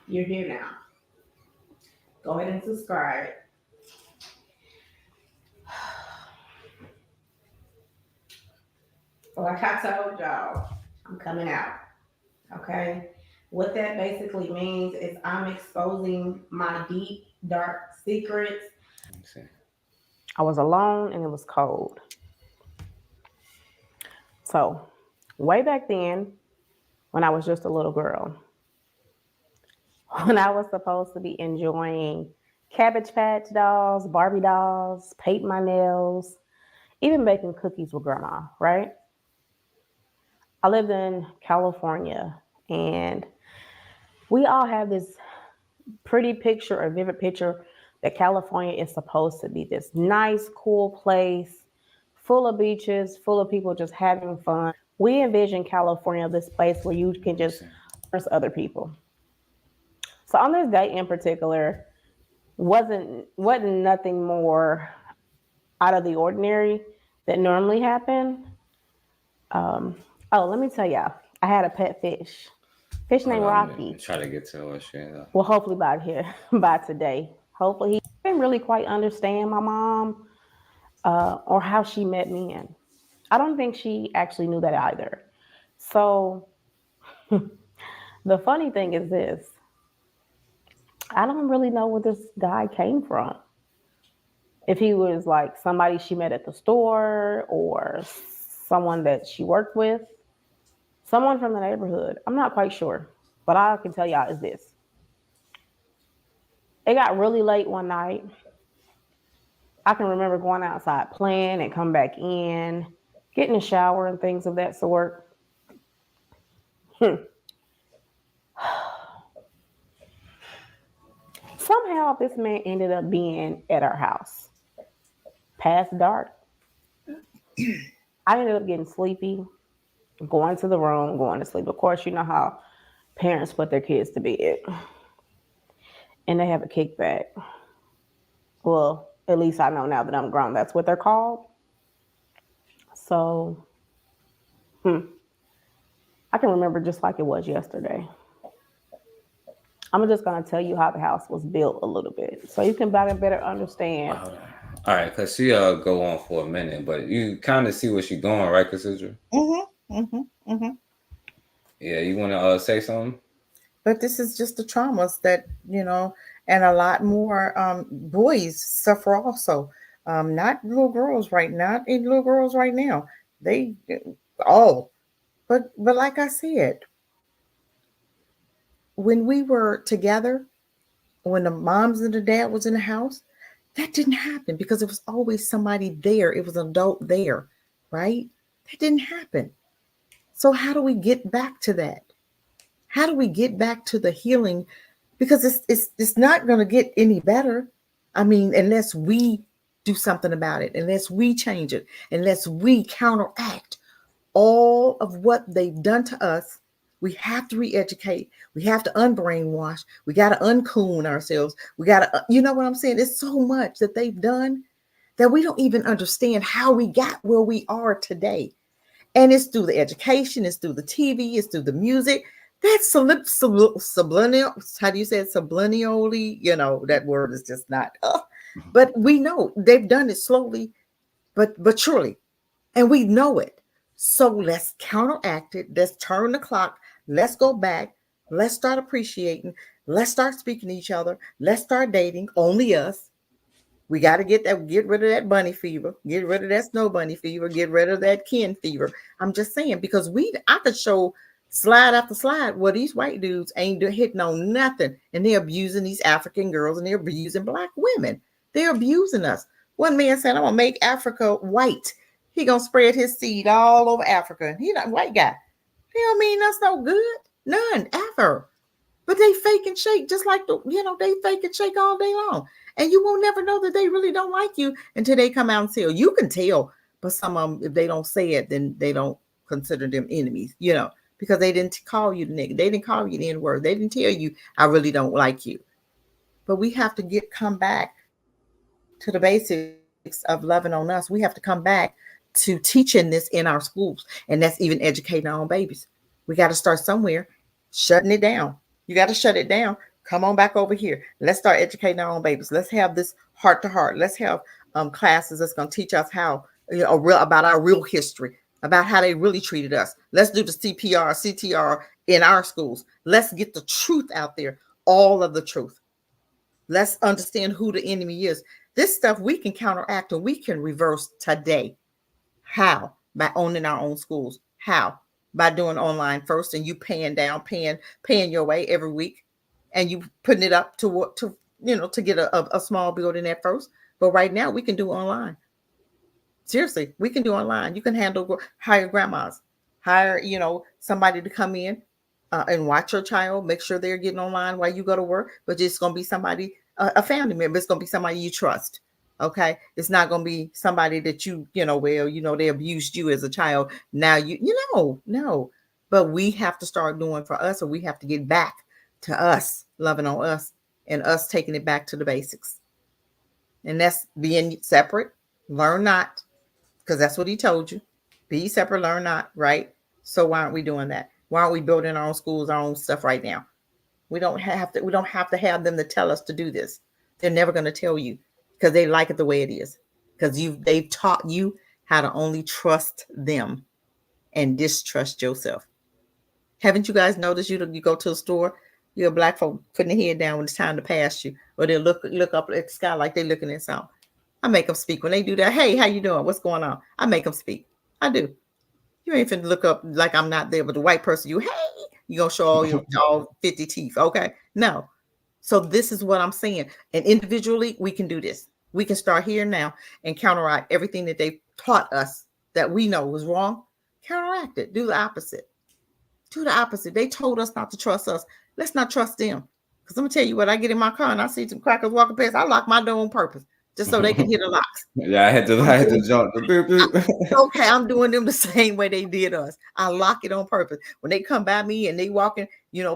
You're here now. Go ahead and subscribe. So like I told y'all, I'm coming out. Okay. What that basically means is I'm exposing my deep, dark secrets. I was alone and it was cold. So, way back then, when I was just a little girl, when I was supposed to be enjoying Cabbage Patch dolls, Barbie dolls, painting my nails, even baking cookies with grandma, right? I lived in California, and we all have this pretty picture or vivid picture that California is supposed to be this nice, cool place, full of beaches, full of people just having fun. We envision California this place where you can just impress other people. So on this date in particular, wasn't nothing more out of the ordinary that normally happen. Let me tell y'all, I had a pet fish. Fish named Rocky. Try to get to shit. Well, hopefully by today. Hopefully he didn't really quite understand my mom or how she met me in. I don't think she actually knew that either. So the funny thing is this. I don't really know where this guy came from. If he was like somebody she met at the store or someone that she worked with, someone from the neighborhood. I'm not quite sure. But all I can tell y'all is this. It got really late one night. I can remember going outside playing and come back in, getting a shower and things of that sort. Somehow this man ended up being at our house. Past dark. I ended up getting sleepy, going to the room, going to sleep. Of course, you know how parents put their kids to bed. And they have a kickback. Well, at least I know now that I'm grown, that's what they're called. So, I can remember just like it was yesterday. I'm just going to tell you how the house was built a little bit so you can better understand. All right, because she go on for a minute, but you kind of see where she's going, right, Cassidra? Yeah, you want to say something? But this is just the traumas that, and a lot more boys suffer also. Not little girls not in little girls right now. They all. But like I said, when we were together, when the moms and the dad was in the house, that didn't happen because it was always somebody there. It was an adult there, right? That didn't happen. So how do we get back to that? How do we get back to the healing? Because it's not going to get any better. I mean, unless we do something about it, unless we change it, unless we counteract all of what they've done to us. We have to re-educate. We have to unbrainwash. We got to uncoon ourselves. We got to, you know what I'm saying? It's so much that they've done that we don't even understand how we got where we are today. And it's through the education. It's through the TV. It's through the music. That's subliminal. How do you say it? Subliminally. That word is just not. But we know they've done it slowly, but surely, and we know it. So let's counteract it. Let's turn the clock. Let's go back. Let's start appreciating. Let's start speaking to each other. Let's start dating. Only us. We got to get rid of that bunny fever. Get rid of that snow bunny fever. Get rid of that kin fever. I'm just saying, because I could show slide after slide where these white dudes ain't hitting on nothing. And they're abusing these African girls and they're abusing black women. They're abusing us. One man said, I'm going to make Africa white. He gonna spread his seed all over Africa. He not white guy. He don't mean that's no good. None ever. But they fake and shake just like they fake and shake all day long. And you will never know that they really don't like you until they come out and tell. You can tell, but some of them, if they don't say it, then they don't consider them enemies, because they didn't call you the nigga. They didn't call you the N-word. They didn't tell you, I really don't like you. But we have to come back to the basics of loving on us. We have to come back to teaching this in our schools. And that's even educating our own babies. We got to start somewhere, shutting it down. You got to shut it down. Come on back over here. Let's start educating our own babies. Let's have this heart to heart. Let's have classes that's going to teach us how, about our real history, about how they really treated us. Let's do the CPR, CTR in our schools. Let's get the truth out there, all of the truth. Let's understand who the enemy is. This stuff we can counteract and we can reverse today. How? By owning our own schools. How? By doing online first, and you paying your way every week, and you putting it up to get a small building at first. But right now we can do online. Seriously, we can do online. You can hire grandmas, hire somebody to come in and watch your child, make sure they're getting online while you go to work. But it's going to be somebody, a family member. It's going to be somebody you trust. Okay, it's not going to be somebody that they abused you as a child. Now no. But we have to start doing for us, or we have to get back to us, loving on us, and us taking it back to the basics. And that's being separate, learn not, because that's what he told you. Be separate, learn not, right? So why aren't we doing that? Why aren't we building our own schools, our own stuff right now? We don't have to have them to tell us to do this. They're never going to tell you, because they like it the way it is. Because they've taught you how to only trust them and distrust yourself. Haven't you guys noticed you go to a store, you're a black folk putting their head down when it's time to pass you, or they look up at the sky like they're looking at something. I make them speak when they do that. Hey, how you doing? What's going on? I make them speak. I do. You ain't finna look up like I'm not there, but the white person, you gonna show all 50 teeth. Okay, no. So this is what I'm saying. And individually, we can do this. We can start here now and counteract everything that they taught us that we know was wrong. Counteract it. Do the opposite. Do the opposite. They told us not to trust us. Let's not trust them. Because I'm gonna tell you what, I get in my car and I see some crackers walking past. I lock my door on purpose just so they can hit the locks. Yeah, I had to jump the boop, boop. Okay, I'm doing them the same way they did us. I lock it on purpose. When they come by me and they walking,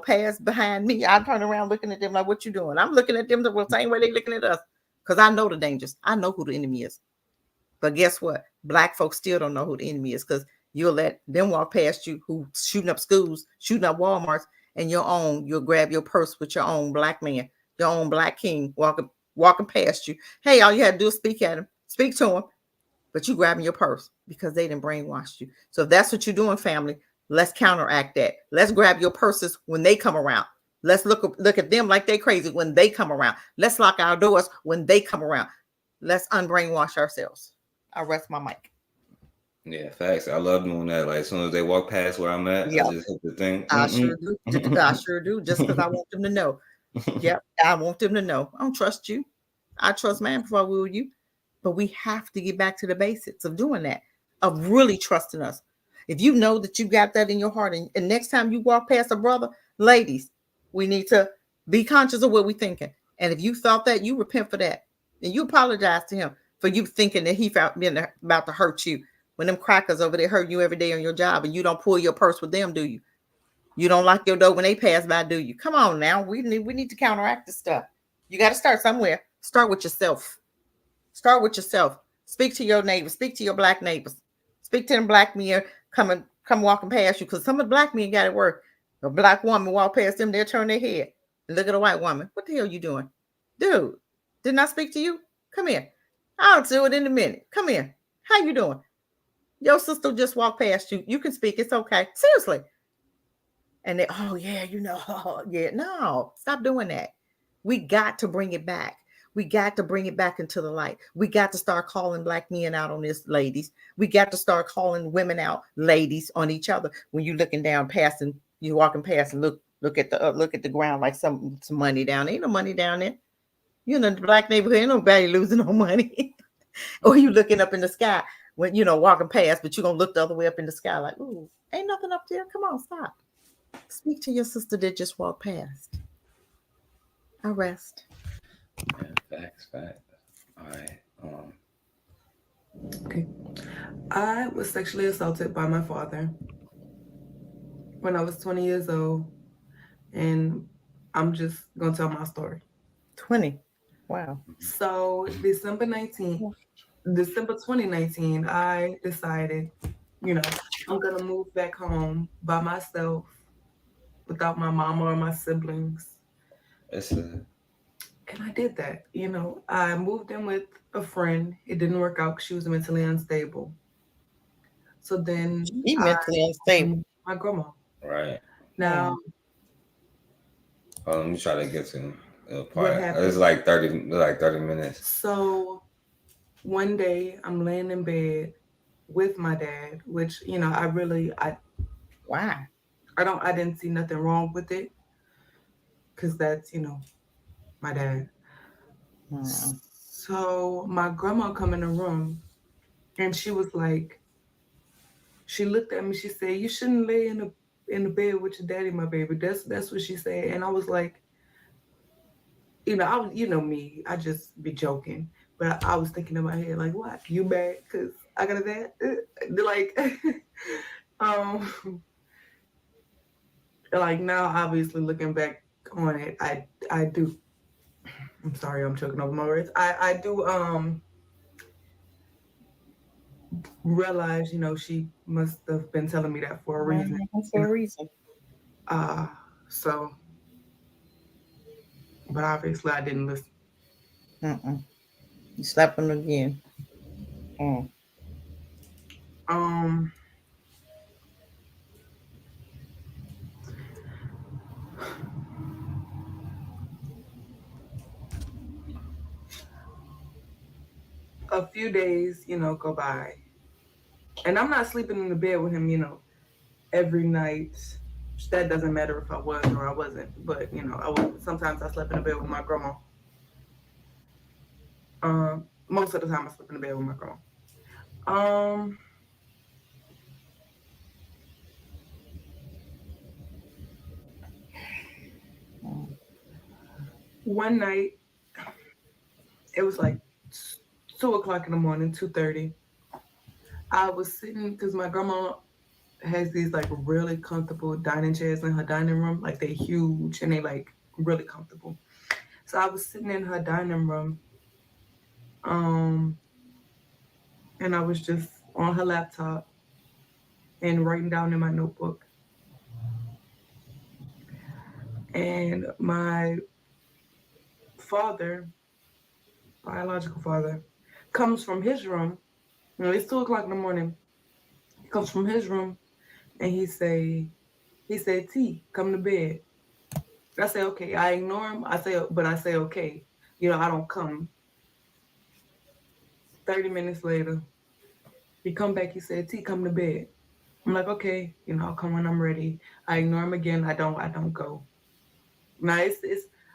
past behind me, I turn around looking at them like, what you doing? I'm looking at them the same way they looking at us, because I know the dangers. I know who the enemy is. But guess what? Black folks still don't know who the enemy is, because you'll let them walk past you who shooting up schools, shooting up Walmarts, and you'll grab your purse with your own black man, your own black king walking past you. Hey, all you had to do is speak at him, speak to him, but you grabbing your purse because they didn't brainwash you. So if that's what you're doing, family, let's counteract that. Let's grab your purses when they come around. Let's look at them like they crazy when they come around. Let's lock our doors when they come around. Let's unbrainwash ourselves. I rest my mic. Yeah, facts. I love doing that. Like as soon as they walk past where I'm at, I just hit the thing. I sure do. I sure do. Just because I want them to know. Yep, I want them to know. I don't trust you. I trust man before I will you. But we have to get back to the basics of doing that, of really trusting us. If you know that you got that in your heart, and next time you walk past a brother, ladies, we need to be conscious of what we're thinking. And if you thought that, you repent for that. And you apologize to him for you thinking that he been about to hurt you. When them crackers over there hurt you every day on your job, and you don't pull your purse with them, do you? You don't lock your door when they pass by, do you? Come on now. We need to counteract this stuff. You got to start somewhere. Start with yourself. Start with yourself. Speak to your neighbors. Speak to your black neighbors. Speak to them black men come walking past you, because some of the black men got it work. A black woman walk past them, they'll turn their head and look at a white woman. What the hell you doing? Dude, didn't I speak to you? Come here. I'll do it in a minute. Come here. How you doing? Your sister just walked past you. You can speak. It's okay. Seriously. And they, no, stop doing that. We got to bring it back. We got to bring it back into the light. We got to start calling black men out on this, ladies. We got to start calling women out, ladies, on each other. When you're looking down, passing, you're walking past, and look at the ground like some money down there. Ain't no money down there. You know, the black neighborhood, ain't nobody losing no money. Or you looking up in the sky. when walking past, but you're gonna look the other way up in the sky like, ooh, ain't nothing up there. Come on, stop. Speak to your sister that just walked past. I rest. Yeah, facts. All right. Okay. I was sexually assaulted by my father when I was 20 years old, and I'm just gonna tell my story. 20. Wow. So December 2019, I decided, I'm gonna move back home by myself without my mama or my siblings. And I did that. I moved in with a friend. It didn't work out because she was mentally unstable. So then She mentally unstable. My grandma. Right. Now, let me try to get to the what part. happened? It's like 30 minutes. So one day I'm laying in bed with my dad, which, Why? I didn't see nothing wrong with it because that's, my dad. So my grandma come in the room and she was like, she looked at me, she said, "You shouldn't lay in the bed with your daddy, my baby." That's what she said. And I was like, me, I just be joking. But I was thinking in my head, like, what? You mad because I got a dad? Like, like now, obviously looking back on it, I do. I'm sorry, I'm choking over my words. I do realize, she must have been telling me that for a reason. For a reason. So, but obviously I didn't listen. You slapped him again. A few days, go by. And I'm not sleeping in the bed with him, every night. That doesn't matter if I was or I wasn't. But, sometimes I slept in the bed with my grandma. Most of the time I slept in the bed with my grandma. One night, it was like 2:00 in the morning, 2:30. I was sitting, because my grandma has these like really comfortable dining chairs in her dining room. Like they're huge and they like really comfortable. So I was sitting in her dining room. And I was just on her laptop and writing down in my notebook. And my father, biological father, comes from his room. It's 2:00 in the morning. He comes from his room and he said, "T, come to bed." I say, okay. I ignore him. I say, okay. I don't come. 30 minutes later, he come back. He said, "T, come to bed." I'm like, okay. I'll come when I'm ready. I ignore him again. I don't go. Now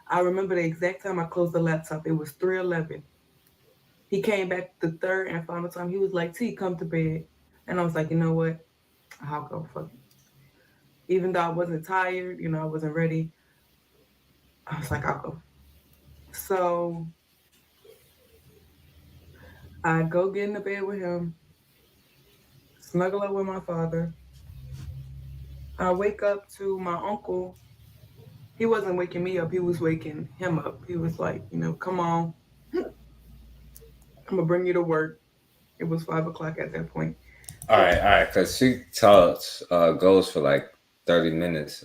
I remember the exact time I closed the laptop. It was 3:11. He came back the third and final time. He was like, "T, come to bed." And I was like, you know what? I'll go. Fuck it. Even though I wasn't tired, I wasn't ready. I was like, I'll go. So I go get in the bed with him, snuggle up with my father. I wake up to my uncle. He wasn't waking me up. He was waking him up. He was like, come on. I'm going to bring you to work. It was 5:00 at that point. All right. Because she talks, goes for like 30 minutes.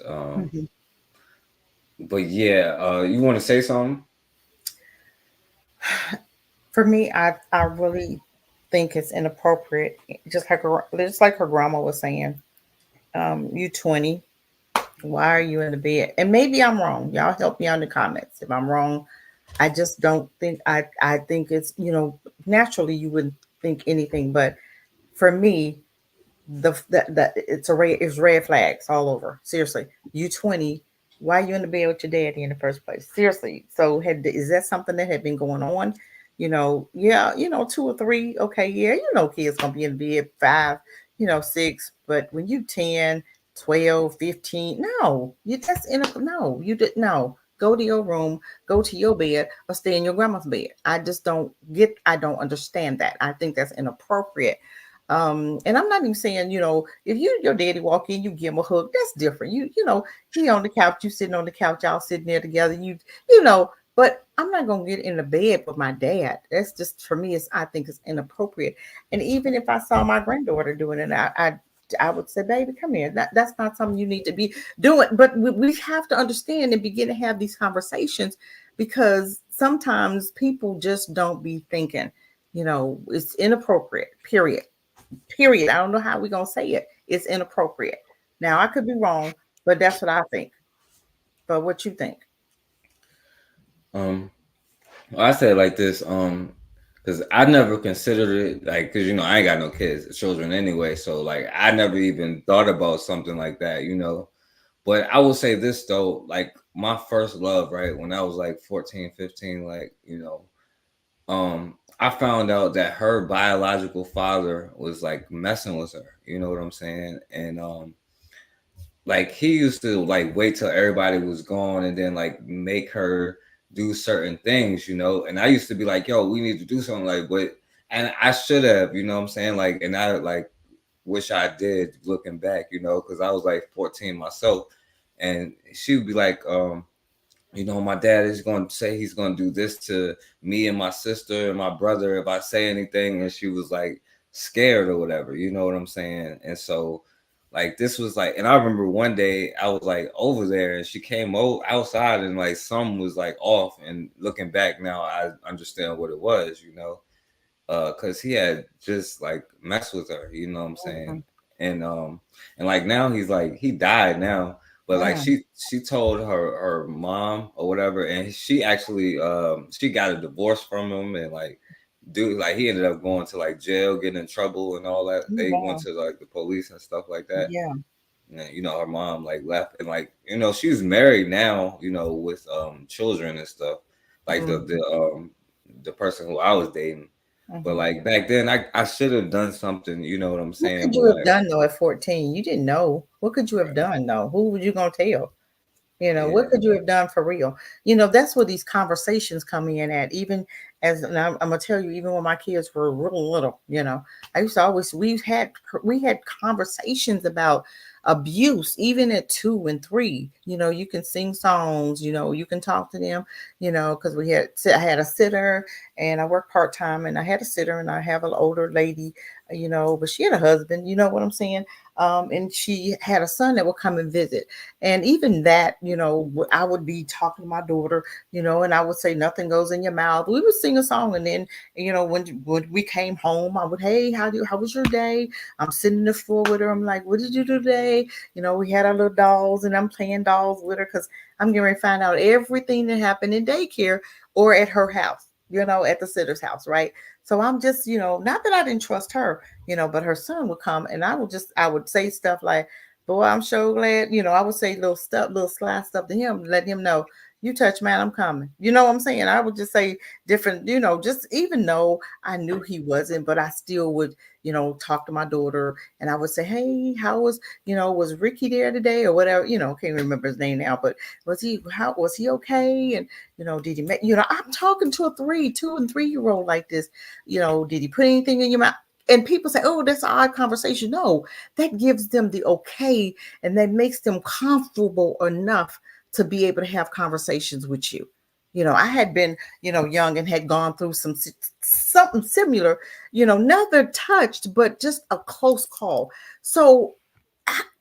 But yeah, you want to say something? For me, I really think it's inappropriate. Just like her grandma was saying, you 20. Why are you in the bed? And maybe I'm wrong. Y'all help me out in the comments if I'm wrong. I just don't think I think it's naturally you wouldn't think anything, but for me, it's red flags all over. Seriously, you 20. Why are you in the bed with your daddy in the first place? Seriously. So is that something that had been going on? Yeah, 2 or 3, okay, yeah, kids gonna be in bed 5, 6, but when you 10, 12, 15, no, no, you did no. Go to your room, go to your bed, or stay in your grandma's bed. I don't understand that. I think that's inappropriate. And I'm not even saying, if your daddy walk in, you give him a hug, that's different. He on the couch, you sitting on the couch, y'all sitting there together, you know, but I'm not gonna get in the bed with my dad. That's just for me. I think it's inappropriate. And even if I saw my granddaughter doing it, I would say, baby, come here. That's not something you need to be doing. But we have to understand and begin to have these conversations because sometimes people just don't be thinking. It's inappropriate. Period. Period. I don't know how we're gonna say it. It's inappropriate. Now I could be wrong, but that's what I think. But what you think? Well, I say it like this, because I never considered it like, because I ain't got no kids, children anyway, so like I never even thought about something like that. But I will say this though, like my first love, right, when I was like 14, 15, like, I found out that her biological father was like messing with her, you know what I'm saying? And like he used to like wait till everybody was gone and then like make her do certain things. And I used to be like, yo, we need to do something, like, but and I should have, what I'm saying, like, and I like wish I did looking back, because I was like 14 myself. And she would be like, my dad is going to say he's going to do this to me and my sister and my brother if I say anything. And she was like scared or whatever, you know what I'm saying? And so, like, this was like, and I remember one day I was like over there and she came outside and like something was like off. And looking back now, I understand what it was. Because he had just like messed with her, you know what I'm saying? And like now he's like he died now, but like she told her mom or whatever, and she actually she got a divorce from him, and like dude, like he ended up going to like jail, getting in trouble and all that. They went to like the police and stuff like that. Yeah. And her mom like left, and like she's married now, with children and stuff, like the person who I was dating. But like back then, I should have done something. You know what I'm What saying? could But you have like, done though at 14? You didn't know. What could you have done though? Who would you gonna tell? yeah, What could you have done for real? That's where these conversations come in at. Even as, and I'm gonna tell you, even when my kids were real little, I used to always we had conversations about abuse, even at 2 and 3. You can sing songs. You can talk to them. Because I had a sitter, and I worked part-time, and I had a sitter, and I have an older lady. But she had a husband. You know what I'm saying? And she had a son that would come and visit. And even that, I would be talking to my daughter, and I would say, nothing goes in your mouth. We would sing a song. And then, when we came home, I would, hey, how was your day? I'm sitting in the floor with her. I'm like, what did you do today? We had our little dolls, and I'm playing dolls with her because I'm getting ready to find out everything that happened in daycare or at her house, at the sitter's house, right? So I'm just, not that I didn't trust her, but her son would come, and I would say stuff like, boy, I'm so glad, I would say little sly stuff to him, let him know, you touch man, I'm coming. You know what I'm saying? I would just say different, just even though I knew he wasn't, but I still would, talk to my daughter, and I would say, hey, how was Ricky there today or whatever, can't remember his name now, but was he okay? And, did he make, I'm talking to a 2 and 3-year-old like this, did he put anything in your mouth? And people say, oh, that's an odd conversation. No, that gives them the okay, and that makes them comfortable enough to be able to have conversations with you. I had been, young and had gone through something similar, never touched, but just a close call. So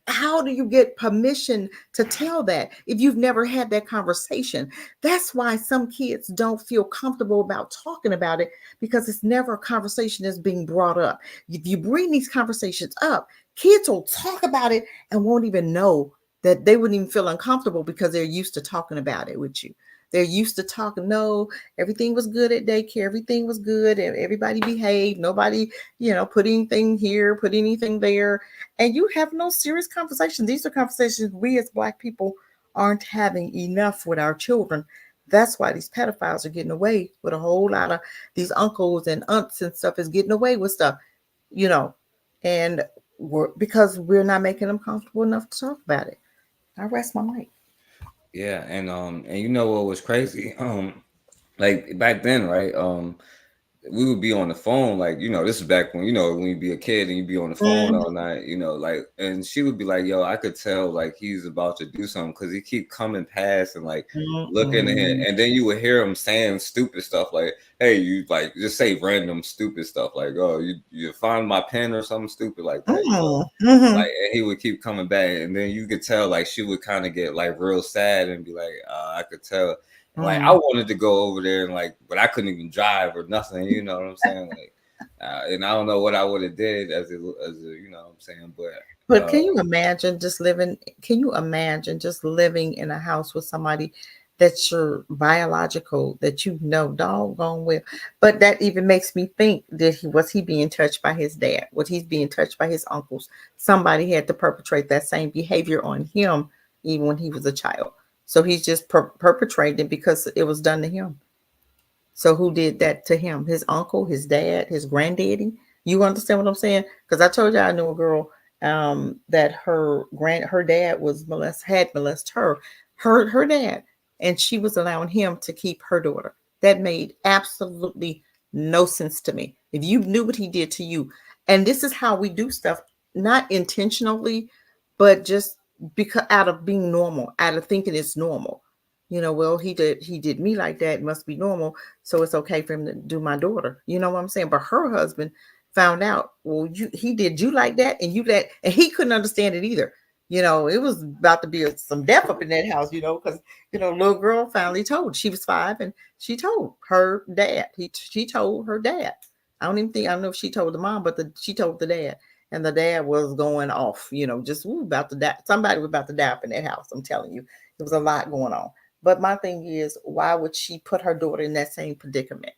how do you get permission to tell that if you've never had that conversation? That's why some kids don't feel comfortable about talking about it, because it's never a conversation that's being brought up. If you bring these conversations up, kids will talk about it and won't even know that they wouldn't even feel uncomfortable because they're used to talking about it with you. They're used to talking. No, everything was good at daycare. Everything was good. And everybody behaved. Nobody, put anything here, put anything there. And you have no serious conversations. These are conversations we as Black people aren't having enough with our children, That's why these pedophiles are getting away with a whole lot of these uncles and aunts and stuff is getting away with stuff, you know, and because we're not making them comfortable enough to talk about it. I rest my mic. Yeah, and you know what was crazy? Like back then, right? We would be on the phone, like, this is back when, when you be a kid and you be on the phone Mhm. all night, like, and she would be like, yo, I could tell like he's about to do something because he keep coming past and like looking at him, Mm-mm. and then you would hear him saying stupid stuff like, hey, you like just say random stupid stuff like, oh, you find my pen or something stupid like that, like, Mhm. and he would keep coming back, and then you could tell like she would kind of get like real sad and be like, I could tell. And like I Mm. wanted to go over there and like, but I couldn't even drive or nothing. You know what I'm saying? Like, and I don't know what I would have did as a, what I'm saying. But But can you imagine just living? Can you imagine just living in a house with somebody that's your biological, that you know doggone well? But that even makes me think that was he being touched by his dad? Was he being touched by his uncles? Somebody had to perpetrate that same behavior on him, even when he was a child. So he's just perpetrating because it was done to him. So who did that to him? His uncle, his dad, his granddaddy? You understand what I'm saying? Because I told you I knew a girl that her dad was had molested her dad, and she was allowing him to keep her daughter. That made absolutely no sense to me. If you knew what he did to you, and this is how we do stuff, not intentionally, but just because out of being normal, out of thinking it's normal. Well, he did me like that, it must be normal, so it's okay for him to do my daughter. You know what I'm saying? But her husband found out, well, he did you like that, and he couldn't understand it either. It was about to be some death up in that house, because little girl finally told. She was 5, and she told her dad. She told her dad. I don't know if she told the mom, but she told the dad, and the dad was going off. Just about to die. Somebody was about to die up in that house. I'm telling you, there was a lot going on. But my thing is, why would she put her daughter in that same predicament?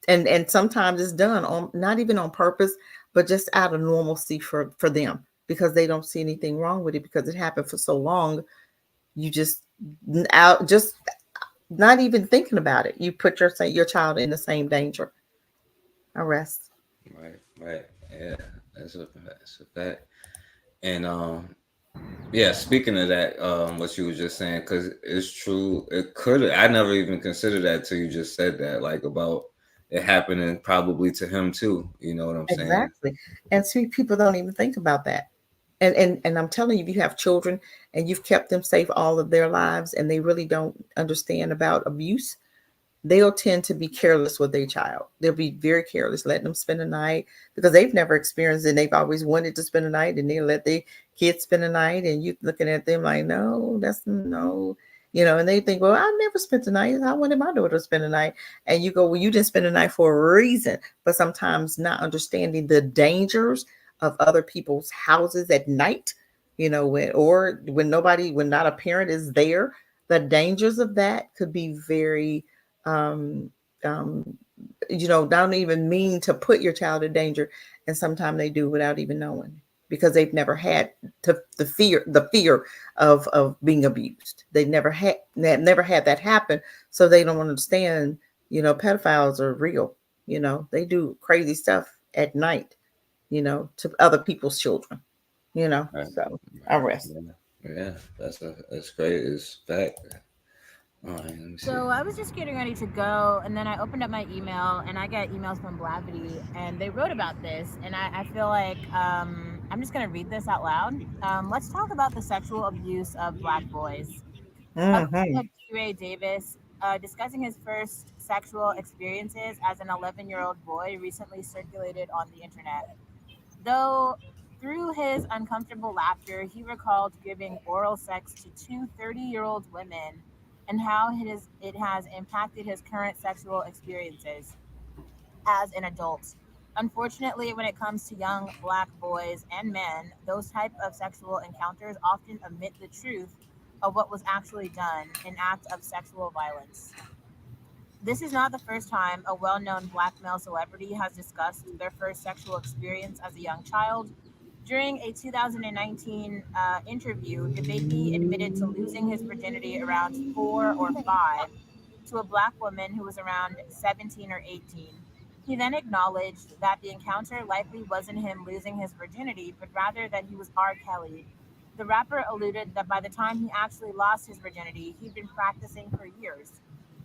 And sometimes it's done on not even on purpose, but just out of normalcy for them, because they don't see anything wrong with it because it happened for so long. You just not even thinking about it. You put your child in the same danger. Arrest. right, yeah, that's a fact. And yeah, speaking of that, what you were just saying, because it's true. It could. I never even considered that till you just said that, like about it happening probably to him too. You know what I'm saying? Exactly. And see, people don't even think about that. And I'm telling you, if you have children and you've kept them safe all of their lives and they really don't understand about abuse, they'll tend to be careless with their child. They'll be very careless, letting them spend the night because they've never experienced it. And they've always wanted to spend the night, and they let their kids spend the night. And you looking at them like, no, that's no, and they think, well, I never spent the night. I wanted my daughter to spend the night. And you go, well, you didn't spend the night for a reason. But sometimes not understanding the dangers of other people's houses at night, when not a parent is there, the dangers of that could be very um, um, don't even mean to put your child in danger, and sometimes they do without even knowing because they've never had the fear of being abused. They never had that happen, so they don't understand. Pedophiles are real. They do crazy stuff at night. To other people's children. Right, So I rest. yeah, that's great. It's fact. All right, let me see. So I was just getting ready to go, and then I opened up my email, and I got emails from Blavity, and they wrote about this, and I feel like I'm just going to read this out loud. Let's talk about the sexual abuse of Black boys. According Mm-hmm. to T. Ray Davis, discussing his first sexual experiences as an 11-year-old boy recently circulated on the internet. Though through his uncomfortable laughter, he recalled giving oral sex to two 30-year-old women and how it has impacted his current sexual experiences as an adult. Unfortunately, when it comes to young Black boys and men, those type of sexual encounters often omit the truth of what was actually done, an act of sexual violence. This is not the first time a well known Black male celebrity has discussed their first sexual experience as a young child. During a 2019 interview, the baby admitted to losing his virginity around 4 or 5, to a black woman who was around 17 or 18. He then acknowledged that the encounter likely wasn't him losing his virginity, but rather that he was R. Kelly. The rapper alluded that by the time he actually lost his virginity, he'd been practicing for years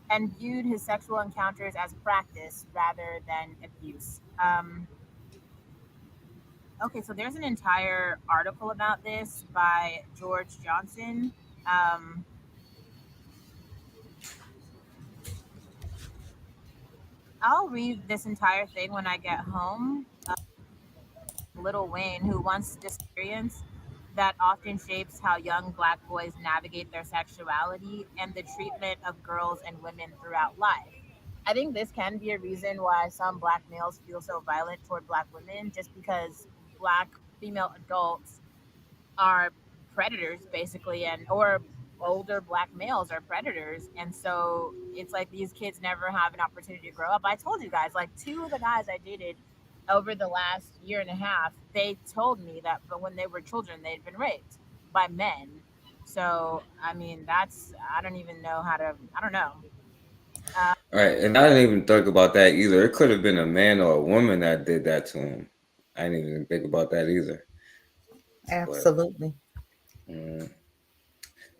and viewed his sexual encounters as practice rather than abuse. Okay, so there's an entire article about this by George Johnson. Um, I'll read this entire thing when I get home. Lil Wayne, who once experience that often shapes how young black boys navigate their sexuality and the treatment of girls and women throughout life. I think this can be a reason why some black males feel so violent toward black women, just because black female adults are predators basically, and or older black males are predators, and so it's like these kids never have an opportunity to grow up. I told you guys, like, two of the guys I dated over the last year and a half, they told me that but when they were children they'd been raped by men. So I mean, that's, I don't even know how to, I don't know. Right, and I didn't even think about that either. It could have been a man or a woman that did that to him. I didn't even think about that either. But Absolutely.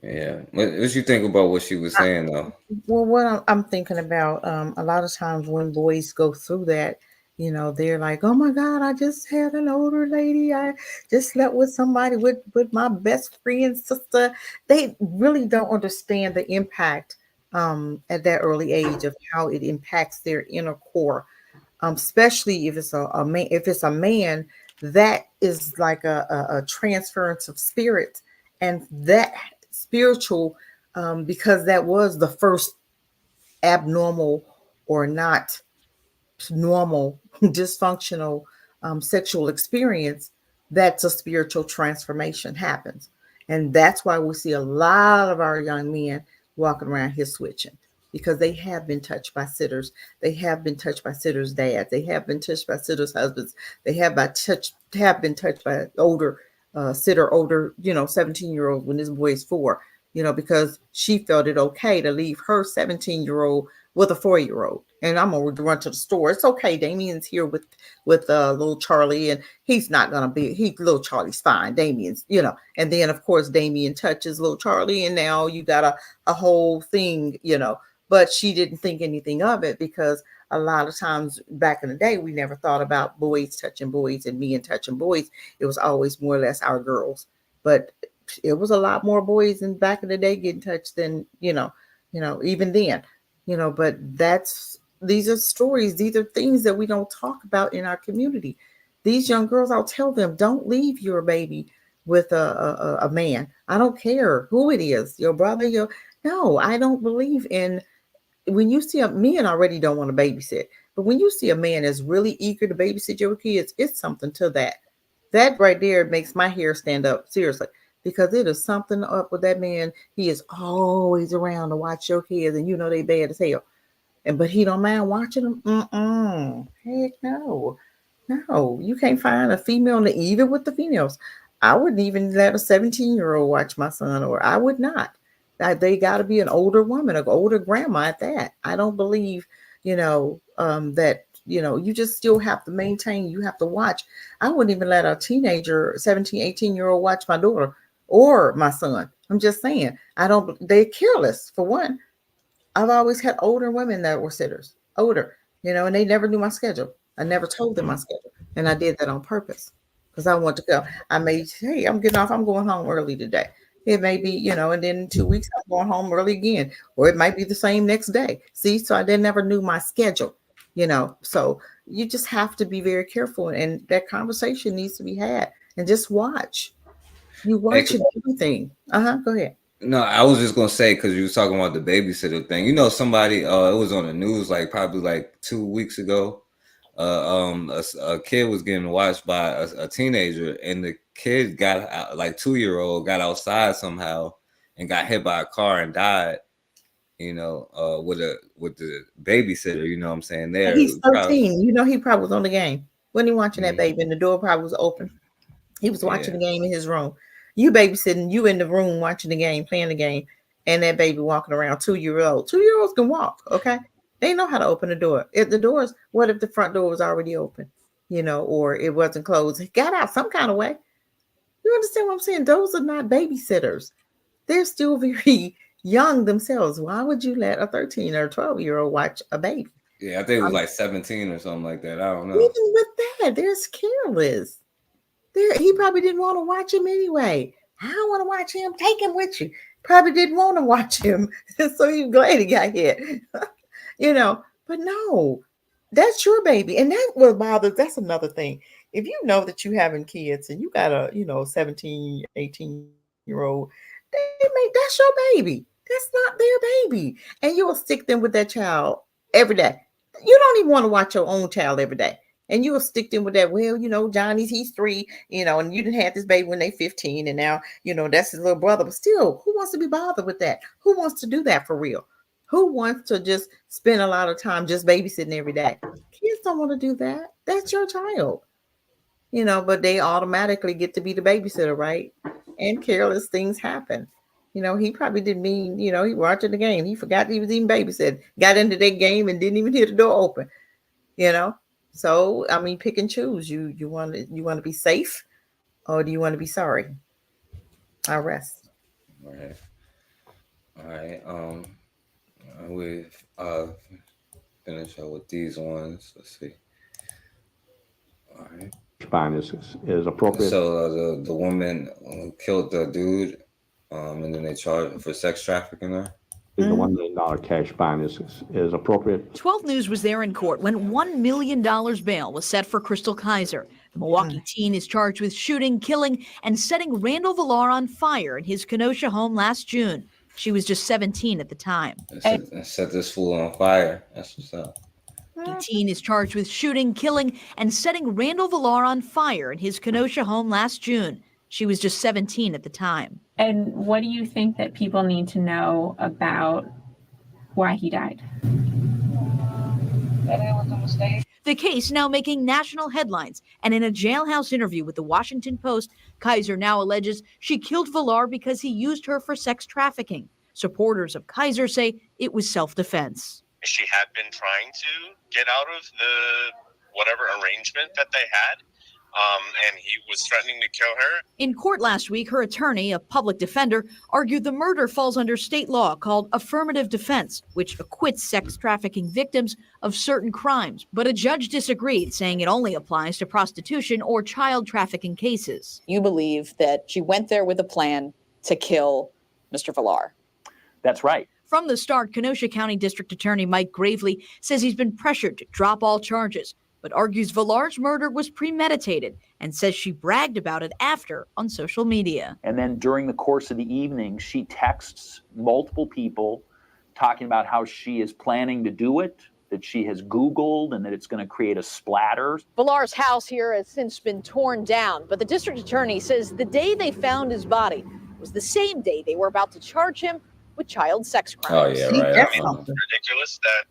yeah, what you think about what she was saying though? Well, what I'm thinking about, a lot of times when boys go through that, they're like, "Oh my God, I just had an older lady. I just slept with somebody with my best friend's sister." They really don't understand the impact at that early age of how it impacts their inner core, especially if it's a man. If it's a man, that is like a transference of spirit, and that spiritual, because that was the first abnormal or not normal, dysfunctional sexual experience. That's a spiritual transformation happens. And that's why we see a lot of our young men walking around here switching, because they have been touched by sitters. They have been touched by sitters' dads. They have been touched by sitters' husbands. They have been touched by older sitter, older, 17-year-old when this boy is 4, because she felt it okay to leave her 17-year-old with a 4-year-old. And I'm gonna run to the store. It's okay. Damien's here with little Charlie, and he's not gonna be. Little Charlie's fine. Damien's, and then of course Damien touches little Charlie, and now you got a whole thing, But she didn't think anything of it, because a lot of times back in the day we never thought about boys touching boys and men touching boys. It was always more or less our girls, but it was a lot more boys in back in the day getting touched than even then. But these are stories, these are things that we don't talk about in our community. These young girls, I'll tell them, don't leave your baby with a man. I don't care who it is, your brother, no, I don't believe in. When you see men already don't want to babysit, but when you see a man that's really eager to babysit your kids, it's something to that. That right there makes my hair stand up, seriously, because it is something up with that man. He is always around to watch your kids, and they bad as hell. But he don't mind watching them. Heck no. No, you can't find a female, even with the females. I wouldn't even let a 17-year-old watch my son, or I would not. They got to be an older woman, an older grandma at that. I don't believe, that, you just still have to maintain, you have to watch. I wouldn't even let a teenager, 17, 18-year-old watch my daughter or my son. I'm just saying, they're careless for one. I've always had older women that were sitters, older, and they never knew my schedule. I never told them my schedule. And I did that on purpose because I want to go. Hey, I'm getting off. I'm going home early today. It may be, and then in 2 weeks, I'm going home early again. Or it might be the same next day. See, so I never knew my schedule, So you just have to be very careful. And that conversation needs to be had. And just watch. You watch everything. Go ahead. No, I was just gonna say, because you was talking about the babysitter thing. Somebody, it was on the news like probably like 2 weeks ago. A kid was getting watched by a teenager, and the kid got out, like 2-year-old, got outside somehow and got hit by a car and died. With the babysitter. You know what I'm saying? There, He's 13. He probably was on the game. Wasn't he watching that baby? And the door probably was open. He was watching the game in his room. You babysitting, you in the room watching the game, playing the game. and that baby walking around 2-year-old. 2-year-olds can walk, okay? They know how to open the door. If the doors, what if the front door was already open, or it wasn't closed? He got out some kind of way. You understand what I'm saying? Those are not babysitters. They're still very young themselves. Why would you let a 13 or 12-year-old watch a baby? Yeah, I think it was like 17 or something like that. I don't know. Even with that, they're careless. He probably didn't want to watch him anyway. I don't want to watch him. Take him with you. Probably didn't want to watch him. So he's glad he got hit. But no, that's your baby. And that will bother. That's another thing. If you know that you're having kids and you got a 17, 18-year-old, that's your baby. That's not their baby. And you will stick them with that child every day. You don't even want to watch your own child every day. And you will stick them with that. Well, he's 3, and you didn't have this baby when they 15, and now, that's his little brother. But still, who wants to be bothered with that? Who wants to do that for real? Who wants to just spend a lot of time just babysitting every day? Kids don't want to do that. That's your child. But they automatically get to be the babysitter, right? And careless things happen. He probably didn't mean, he watching the game. He forgot he was even babysitting, got into that game and didn't even hear the door open, So, I mean, pick and choose. You want to be safe, or do you want to be sorry? I'll rest. All right. We finish up with these ones. Let's see. All right. Finances is appropriate. So the woman killed the dude, and then they charged her for sex trafficking her. The $1 million cash fine is appropriate. 12 News was there in court when $1 million bail was set for Crystal Kizer. The Milwaukee teen is charged with shooting, killing, and setting Randall Villar on fire in his Kenosha home last June. She was just 17 at the time. Set this fool on fire. That's what's up. The teen is charged with shooting, killing, and setting Randall Villar on fire in his Kenosha home last June. She was just 17 at the time. And what do you think that people need to know about why he died? That it was a mistake. The case now making national headlines, and in a jailhouse interview with the Washington Post, Kizer now alleges she killed Villar because he used her for sex trafficking. Supporters of Kizer say it was self-defense. She had been trying to get out of the whatever arrangement that they had. And he was threatening to kill her. In court last week, her attorney, a public defender, argued the murder falls under state law called affirmative defense, which acquits sex trafficking victims of certain crimes. But a judge disagreed, saying it only applies to prostitution or child trafficking cases. You believe that she went there with a plan to kill Mr. Villar? That's right. From the start, Kenosha County District Attorney Mike Gravely says he's been pressured to drop all charges, but argues Villar's murder was premeditated and says she bragged about it after on social media. And then during the course of the evening, she texts multiple people talking about how she is planning to do it, that she has Googled and that it's going to create a splatter. Villar's house here has since been torn down, but the district attorney says the day they found his body was the same day they were about to charge him with child sex crimes. Oh, yeah, right. Ridiculous that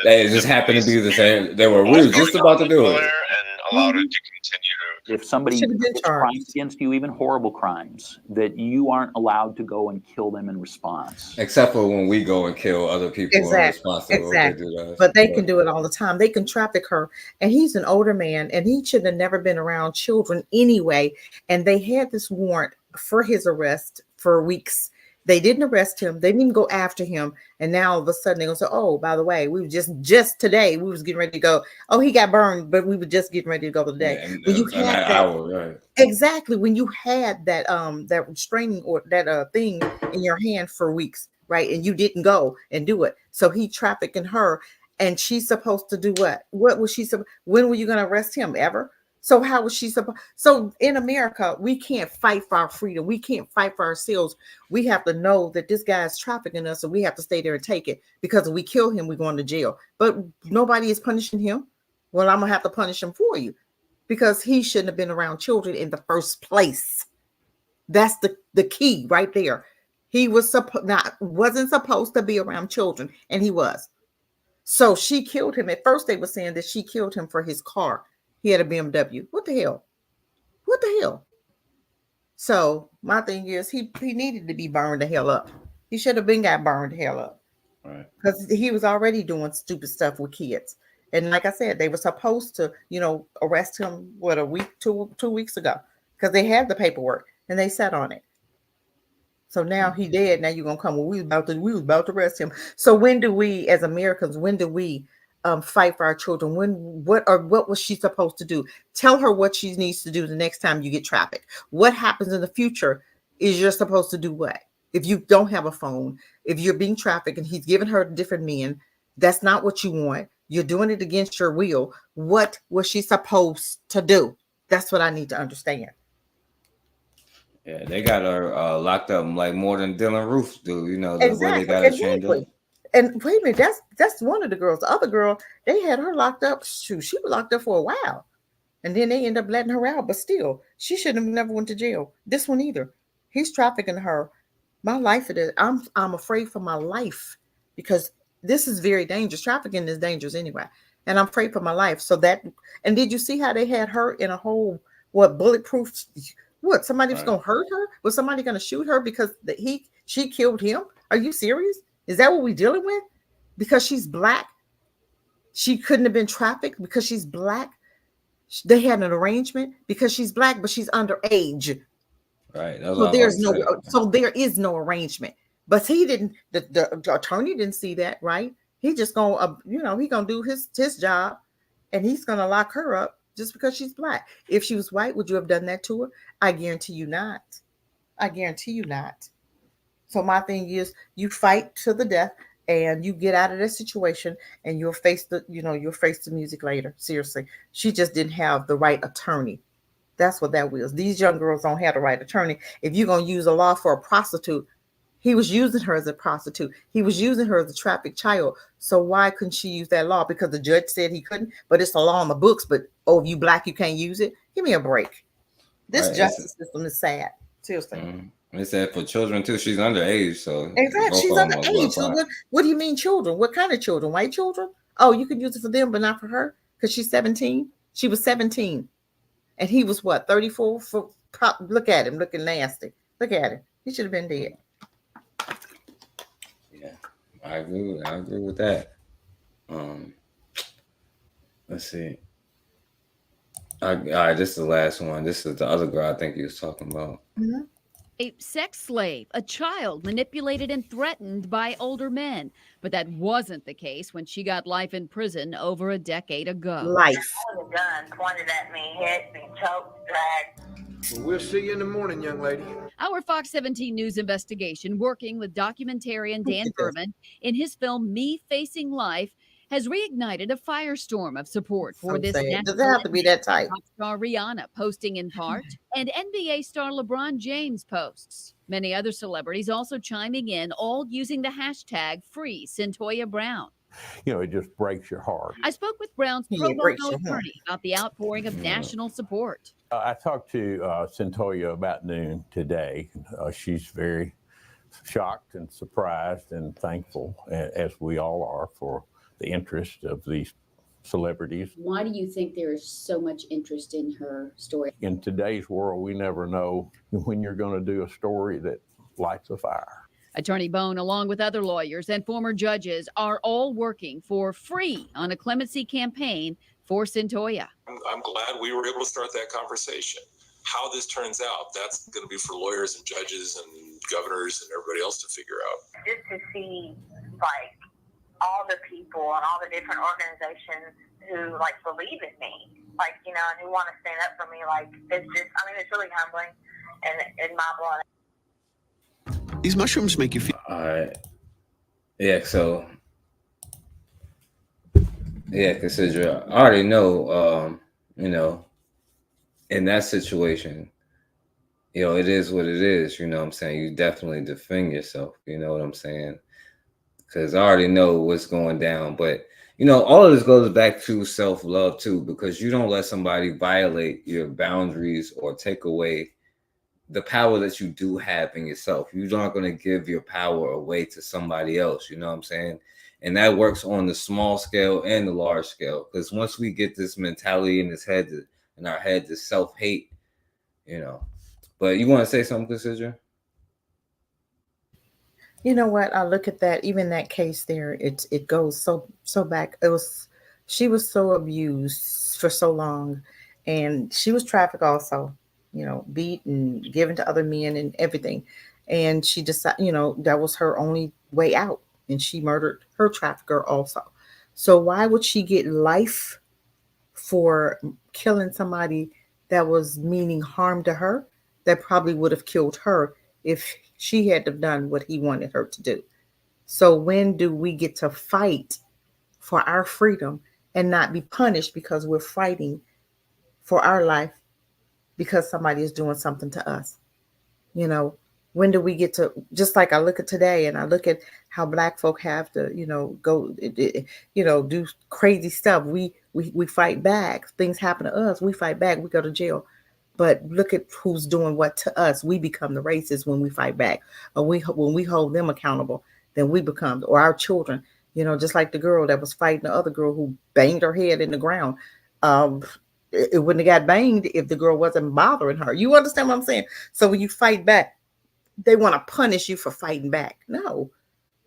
They just happened to be the same. We were just about to do it. and allowed it to continue to. If somebody commits crimes against you, even horrible crimes, that you aren't allowed to go and kill them in response. Except for when we go and kill other people in response to what they do to us. But they can do it all the time. They can traffic her. And he's an older man, and he should have never been around children anyway. And they had this warrant for his arrest for weeks. They didn't arrest him. They didn't even go after him. And now all of a sudden they're going to say, oh, by the way, we were just today, we was getting ready to go. Oh, he got burned, but we were just getting ready to go today. Yeah, when you had that, hour, right. Exactly. When you had that that restraining or that thing in your hand for weeks, right? And you didn't go and do it. So he trafficking her, and she's supposed to do what? What was she supposed? When were you going to arrest him? Ever? So how was she supposed? So in America, we can't fight for our freedom. We can't fight for ourselves. We have to know that this guy is trafficking us, and we have to stay there and take it. Because if we kill him, we're going to jail. But nobody is punishing him. Well, I'm gonna have to punish him for you, because he shouldn't have been around children in the first place. That's the key right there. He was wasn't supposed to be around children, and he was. So she killed him. At first, they were saying that she killed him for his car. He had a BMW. What the hell? What the hell? So my thing is, he needed to be burned the hell up. He should have been got burned hell up. Right. Because he was already doing stupid stuff with kids. And like I said, they were supposed to, arrest him, a week, 2 weeks ago, because they had the paperwork and they sat on it. So now he dead. Now you're gonna come. Well, we was about to arrest him. So when do we, as Americans, fight for our children? What was she supposed to do? Tell her what she needs to do the next time you get trafficked. What happens in the future is you're supposed to do what? If you don't have a phone, if you're being trafficked and he's giving her different men, that's not what you want. You're doing it against your will. What was she supposed to do? That's what I need to understand. Yeah, they got her locked up like more than Dylan Roof do. The way they got her chained up. And wait a minute, that's one of the girls. The other girl, they had her locked up. Shoot, she was locked up for a while, and then they end up letting her out. But still, she should have never went to jail. This one either. He's trafficking her. My life it is. I'm afraid for my life because this is very dangerous. Trafficking is dangerous anyway, and I'm afraid for my life. So that. And did you see how they had her in a whole bulletproof? What, somebody was gonna hurt her? Was somebody gonna shoot her because she killed him? Are you serious? Is that what we're dealing with? Because she's black, she couldn't have been trafficked because she's black. They had an arrangement because she's black, but she's underage. Right. So there is no arrangement. But he didn't. The attorney didn't see that, right? He just gonna, he gonna do his job, and he's gonna lock her up just because she's black. If she was white, would you have done that to her? I guarantee you not. I guarantee you not. So my thing is, you fight to the death, and you get out of that situation, and you'll face the music later. Seriously, she just didn't have the right attorney. That's what that was. These young girls don't have the right attorney. If you're gonna use a law for a prostitute, he was using her as a prostitute. He was using her as a trafficked child. So why couldn't she use that law? Because the judge said he couldn't, but it's a law in the books. But if you black, you can't use it. Give me a break. This justice system is sad. Seriously. Mm-hmm. It said for children too. She's underage, so exactly. She's underage. So what do you mean children? What kind of children? White children? Oh, you can use it for them, but not for her because she's 17. She was 17, and he was what, 34? Look at him, looking nasty. Look at him. He should have been dead. Yeah, I agree with that. Let's see. All right, this is the last one. This is the other girl I think he was talking about. Mm-hmm. A sex slave, a child manipulated and threatened by older men. But that wasn't the case when she got life in prison over a decade ago. Life. A gun pointed at me, hit me, choked, dragged. Well, we'll see you in the morning, young lady. Our Fox 17 News investigation, working with documentarian Dan Berman in his film Me Facing Life, has reignited a firestorm of support for this. Does it have to be that tight? Star Rihanna posting in part, and NBA star LeBron James posts. Many other celebrities also chiming in, all using the hashtag #FreeCyntoia It just breaks your heart. I spoke with Brown's pro bono attorney about the outpouring of national support. I talked to Cyntoia about noon today. She's very shocked and surprised and thankful, as we all are, for the interest of these celebrities. Why do you think there is so much interest in her story? In today's world, we never know when you're going to do a story that lights a fire. Attorney Bone, along with other lawyers and former judges, are all working for free on a clemency campaign for Cyntoia. I'm glad we were able to start that conversation. How this turns out, that's going to be for lawyers and judges and governors and everybody else to figure out. Just to see, all the people and all the different organizations who believe in me, and who want to stand up for me. It's really humbling and mind-blowing. These mushrooms make you feel. All right. Yeah. So. Yeah, Cassidra, I already know. In that situation, it is what it is. You know what I'm saying? You definitely defend yourself. You know what I'm saying? Because I already know what's going down. But, all of this goes back to self-love, too, because you don't let somebody violate your boundaries or take away the power that you do have in yourself. You're not going to give your power away to somebody else. You know what I'm saying? And that works on the small scale and the large scale. Because once we get this mentality in our head, to self-hate, But you want to say something, Cassidra? You know what? I look at that, even that case there, it goes so back. She was so abused for so long, and she was trafficked also, beat and given to other men and everything. And she decided, that was her only way out, and she murdered her trafficker also. So why would she get life for killing somebody that was meaning harm to her, that probably would have killed her if she had have done what he wanted her to do? So when do we get to fight for our freedom and not be punished because we're fighting for our life because somebody is doing something to us? You know, when do we get to, just like I look at today and I look at how black folk have to, go, do crazy stuff. We fight back. Things happen to us. We fight back. We go to jail. But look at who's doing what to us. We become the racist when we fight back, or when we hold them accountable, then we become, or our children. Just like the girl that was fighting the other girl who banged her head in the ground. Um, it wouldn't have got banged if the girl wasn't bothering her. You understand what I'm saying? So when you fight back, they want to punish you for fighting back. No,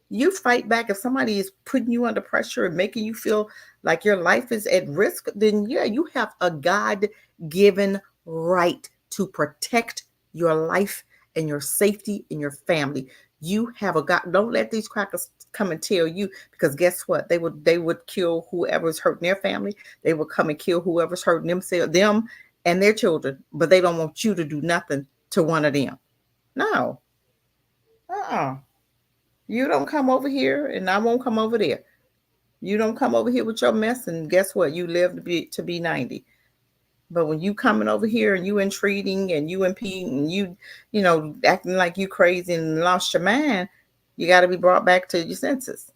you fight back. If somebody is putting you under pressure and making you feel like your life is at risk, then yeah, you have a God-given right to protect your life and your safety and your family. You have a God. Don't let these crackers come and tell you, because guess what? They would kill whoever's hurting their family. They would come and kill whoever's hurting them and their children, but they don't want you to do nothing to one of them. No. You don't come over here and I won't come over there. You don't come over here with your mess, and guess what? You live to be 90. But when you coming over here and you entreating and you impeding and you acting like you crazy and lost your mind, you got to be brought back to your senses.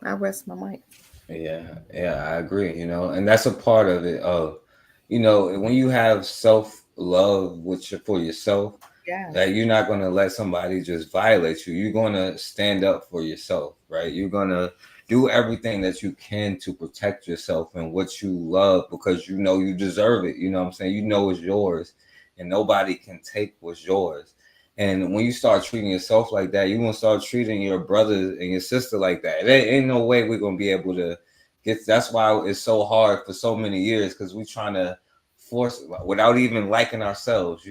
I rest my mic. Yeah, I agree, and that's a part of it. When you have self love for yourself, Yeah. that you're not going to let somebody just violate you. You're going to stand up for yourself, right? You're going to do everything that you can to protect yourself and what you love, because you deserve it. You know what I'm saying? It's yours, and nobody can take what's yours. And when you start treating yourself like that, you're going to start treating your brother and your sister like that. There ain't no way we're going to be able to get. That's why it's so hard for so many years, because we're trying to force without even liking ourselves.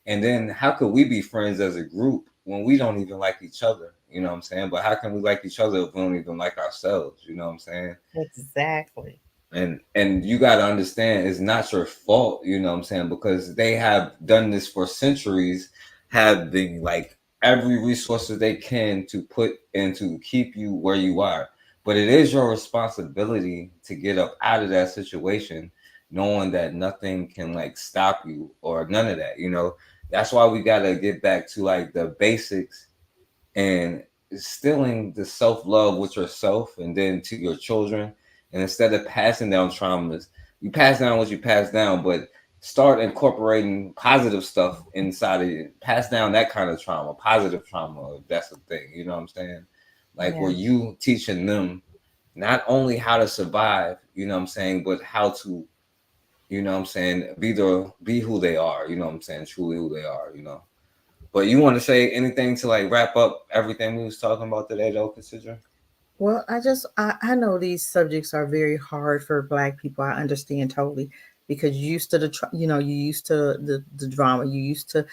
And then how could we be friends as a group when we don't even like each other? You know what I'm saying? But how can we like each other if we don't even like ourselves? You know what I'm saying? Exactly. And you got to understand, it's not your fault, you know what I'm saying? Because they have done this for centuries, have the like every resource that they can to put and to keep you where you are. But it is your responsibility to get up out of that situation, knowing that nothing can like stop you or none of that. That's why we got to get back to like the basics and instilling the self-love with yourself and then to your children. And instead of passing down traumas, you pass down what you pass down, but start incorporating positive stuff inside of you. Pass down that kind of trauma, positive trauma, if that's the thing. You know what I'm saying? Like where you teaching them not only how to survive, you know what I'm saying, but how to, you know what I'm saying, be who they are, you know what I'm saying, truly who they are. But you want to say anything to like wrap up everything we was talking about today, though, Cassidra? Well, I know these subjects are very hard for Black people. I understand totally, because you used to you used to the drama, you used to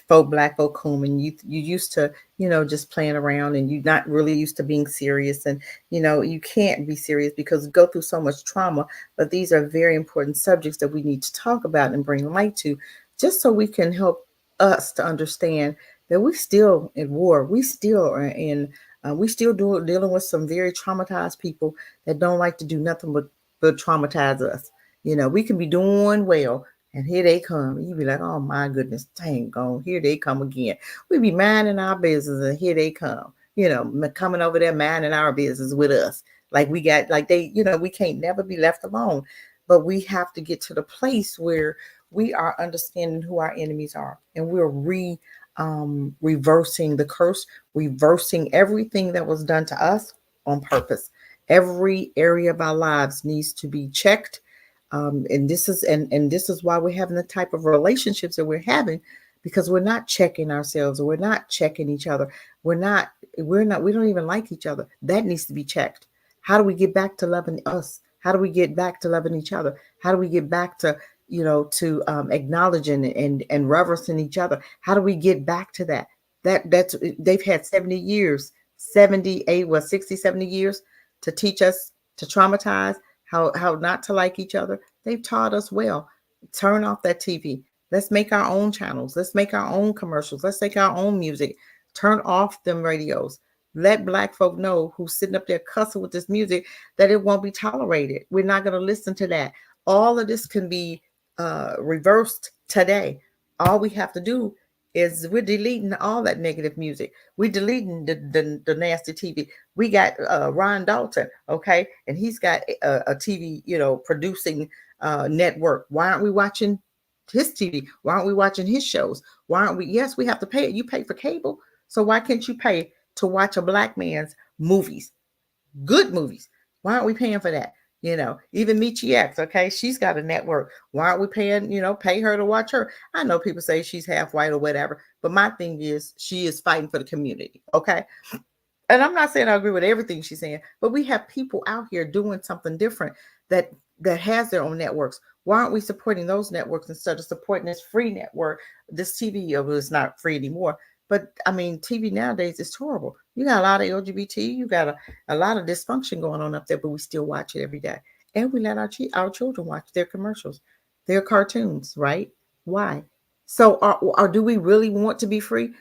Black folk home, and you used to just playing around, and you're not really used to being serious, and you can't be serious because you go through so much trauma. But these are very important subjects that we need to talk about and bring light to, just so we can help us to understand that we still at war, we still are in. We still dealing with some very traumatized people that don't like to do nothing but traumatize us. We can be doing well, and here they come. You be like, oh my goodness, dang gone. Here they come again. We be minding our business, and here they come. Coming over there minding our business with us. Like we got, like they, we can't never be left alone. But we have to get to the place where we are understanding who our enemies are, and we're reversing the curse, reversing everything that was done to us on purpose. Every area of our lives needs to be checked, and this is why we're having the type of relationships that we're having, because we're not checking ourselves, or we're not checking each other. We don't even like each other. That needs to be checked. How do we get back to loving us? How do we get back to loving each other? How do we get back to, to acknowledging and reverencing each other? How do we get back to that? That's they've had 70 years, 60, 70 years to teach us, to traumatize, how not to like each other. They've taught us well. Turn off that TV. Let's make our own channels. Let's make our own commercials. Let's make our own music. Turn off them radios. Let Black folk know who's sitting up there cussing with this music that it won't be tolerated. We're not going to listen to that. All of this can be reversed today. All we have to do is we're deleting all that negative music. We're deleting the nasty TV. We got Ron Dalton, okay? And he's got a TV, producing network. Why aren't we watching his TV? Why aren't we watching his shows? Why aren't we? Yes, we have to pay it. You pay for cable. So why can't you pay to watch a Black man's movies? Good movies. Why aren't we paying for that? Even Michi X, okay, she's got a network. Why aren't we paying, pay her to watch her? I know people say she's half white or whatever, but my thing is she is fighting for the community, okay? And I'm not saying I agree with everything she's saying, but we have people out here doing something different that has their own networks. Why aren't we supporting those networks instead of supporting this free network? This TV is not free anymore. But I mean, TV nowadays is horrible. You got a lot of LGBT, you got a lot of dysfunction going on up there, but we still watch it every day. And we let our children watch their commercials, their cartoons, right? Why? So or do we really want to be free?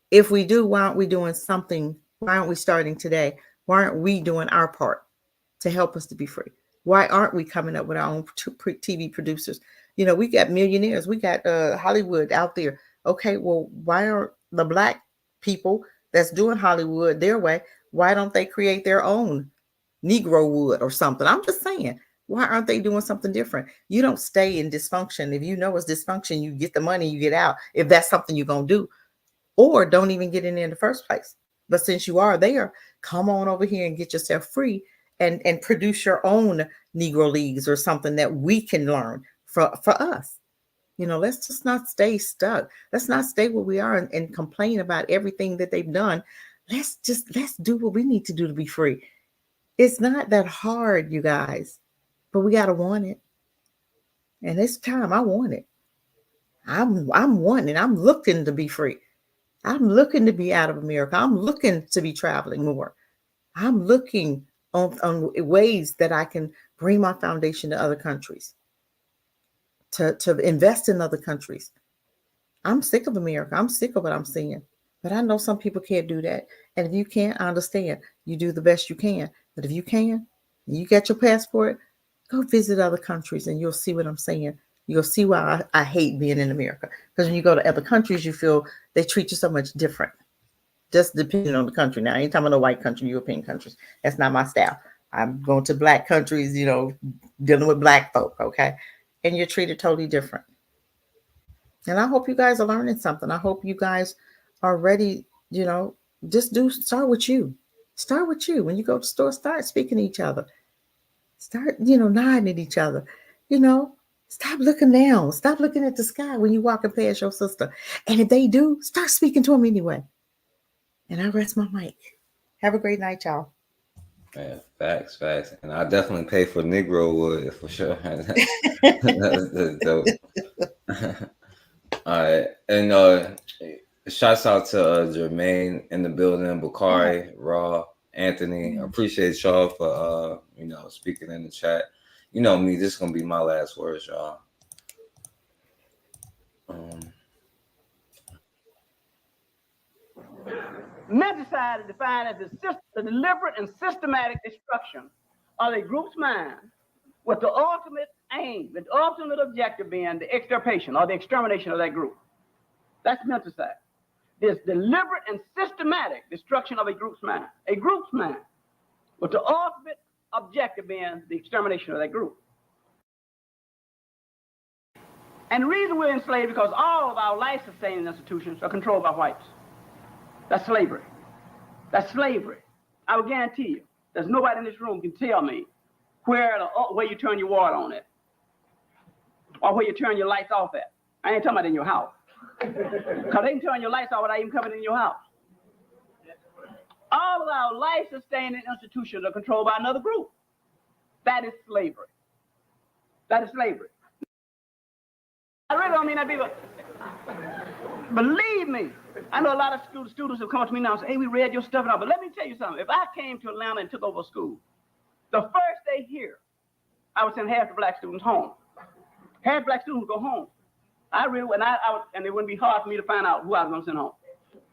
If we do, why aren't we doing something? Why aren't we starting today? Why aren't we doing our part to help us to be free? Why aren't we coming up with our own TV producers? We got millionaires. We got Hollywood out there. Okay, well, why aren't the Black people that's doing Hollywood their way, why don't they create their own Negro wood or something? I'm just saying, why aren't they doing something different? You don't stay in dysfunction. If you know it's dysfunction, you get the money, you get out, if that's something you're going to do. Or don't even get in there in the first place. But since you are there, come on over here and get yourself free and produce your own Negro Leagues or something that we can learn for us. Let's just not stay stuck. Let's not stay where we are and complain about everything that they've done. Let's do what we need to do to be free. It's not that hard, you guys, but we got to want it. And it's time. I want it. I'm wanting. I'm looking to be free. I'm looking to be out of America. I'm looking to be traveling more. I'm looking on ways that I can bring my foundation to other countries, to invest in other countries. I'm sick of America. I'm sick of what I'm seeing. But I know some people can't do that. And if you can't, I understand. You do the best you can. But if you can, and you get your passport, go visit other countries and you'll see what I'm saying. You'll see why I hate being in America. Because when you go to other countries, you feel they treat you so much different. Just depending on the country. Now, anytime in a white country, European countries, that's not my style. I'm going to Black countries, dealing with Black folk, okay? And you're treated totally different. And I hope you guys are learning something. I hope you guys are ready, start with you. Start with you. When you go to the store, start speaking to each other. Start, nodding at each other. Stop looking down. Stop looking at the sky when you're walking past your sister. And if they do, start speaking to them anyway. And I rest my mic. Have a great night, y'all. Yeah, facts. And I definitely pay for Negro wood for sure. That's dope. All right. And shouts out to Jermaine in the building, Bakari, Raw, Anthony. I appreciate y'all for speaking in the chat. You know me, this is gonna be my last words, y'all. Menticide is defined as the deliberate and systematic destruction of a group's mind with the ultimate aim, the ultimate objective being the extirpation or the extermination of that group. That's menticide. This deliberate and systematic destruction of a group's mind with the ultimate objective being the extermination of that group. And the reason we're enslaved is because all of our life-sustaining institutions are controlled by whites. That's slavery. That's slavery. I will guarantee you, there's nobody in this room can tell me where you turn your water on at, or where you turn your lights off at. I ain't talking about in your house. Because they can turn your lights off without even coming in your house. All of our life-sustaining institutions are controlled by another group. That is slavery. That is slavery. I really don't mean that people. Believe me, I know a lot of students have come up to me now and say, hey, we read your stuff now, but let me tell you something. If I came to Atlanta and took over school, the first day here, I would send half the black students home. Half black students would go home. I really, and it wouldn't be hard for me to find out who I was going to send home.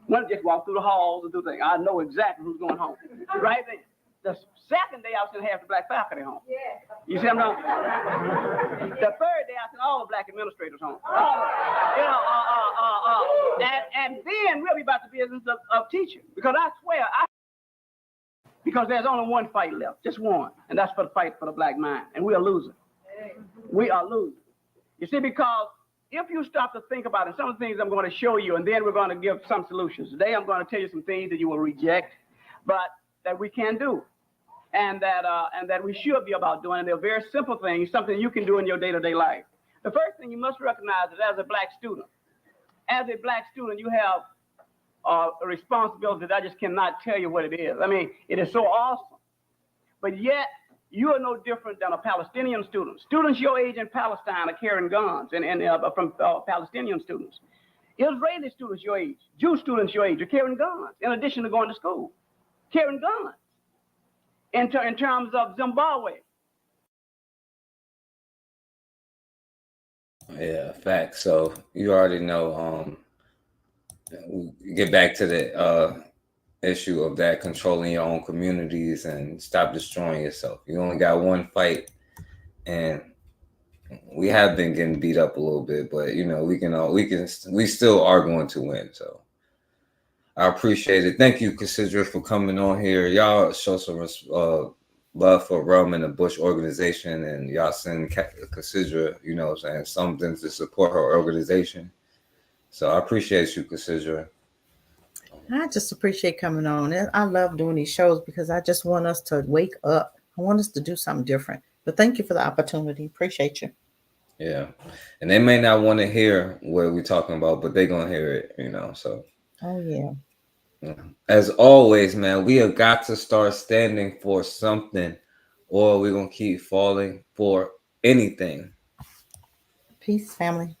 One just walk through the halls and do things. I know exactly who's going home. Right then. The second day, I was sending half the black faculty home. You see what I'm saying? The third day, I sent all the black administrators home. All of them. And then we'll be about the business of teaching. Because I swear, because there's only one fight left, just one. And that's for the fight for the black mind. And we are losing. We are losing. You see, because if you stop to think about it, some of the things I'm going to show you, and then we're going to give some solutions. Today, I'm going to tell you some things that you will reject, but that we can do, and that we should be about doing. And they're very simple things, something you can do in your day-to-day life. The first thing you must recognize is as a black student, you have a responsibility that I just cannot tell you what it is. I mean, it is so awesome, but yet you are no different than a Palestinian student. Students your age in Palestine are carrying guns, from Palestinian students. Israeli students your age, Jewish students your age are carrying guns, in addition to going to school, carrying guns. In terms of Zimbabwe. Yeah, facts. So you already know. We get back to the issue of that, controlling your own communities and stop destroying yourself. You only got one fight, and we have been getting beat up a little bit, but you know we still are going to win. So I appreciate it. Thank you, Cassidra, for coming on here. Y'all show some love for Rum and the Bush organization, and y'all send Cassidra, you know what I'm saying, something to support her organization. So I appreciate you, Cassidra. I just appreciate coming on. I love doing these shows because I just want us to wake up. I want us to do something different. But thank you for the opportunity. Appreciate you. Yeah. And they may not want to hear what we're talking about, but they're going to hear it, you know, so. Oh, yeah. As always, man, we have got to start standing for something, or we're going to keep falling for anything. Peace, family.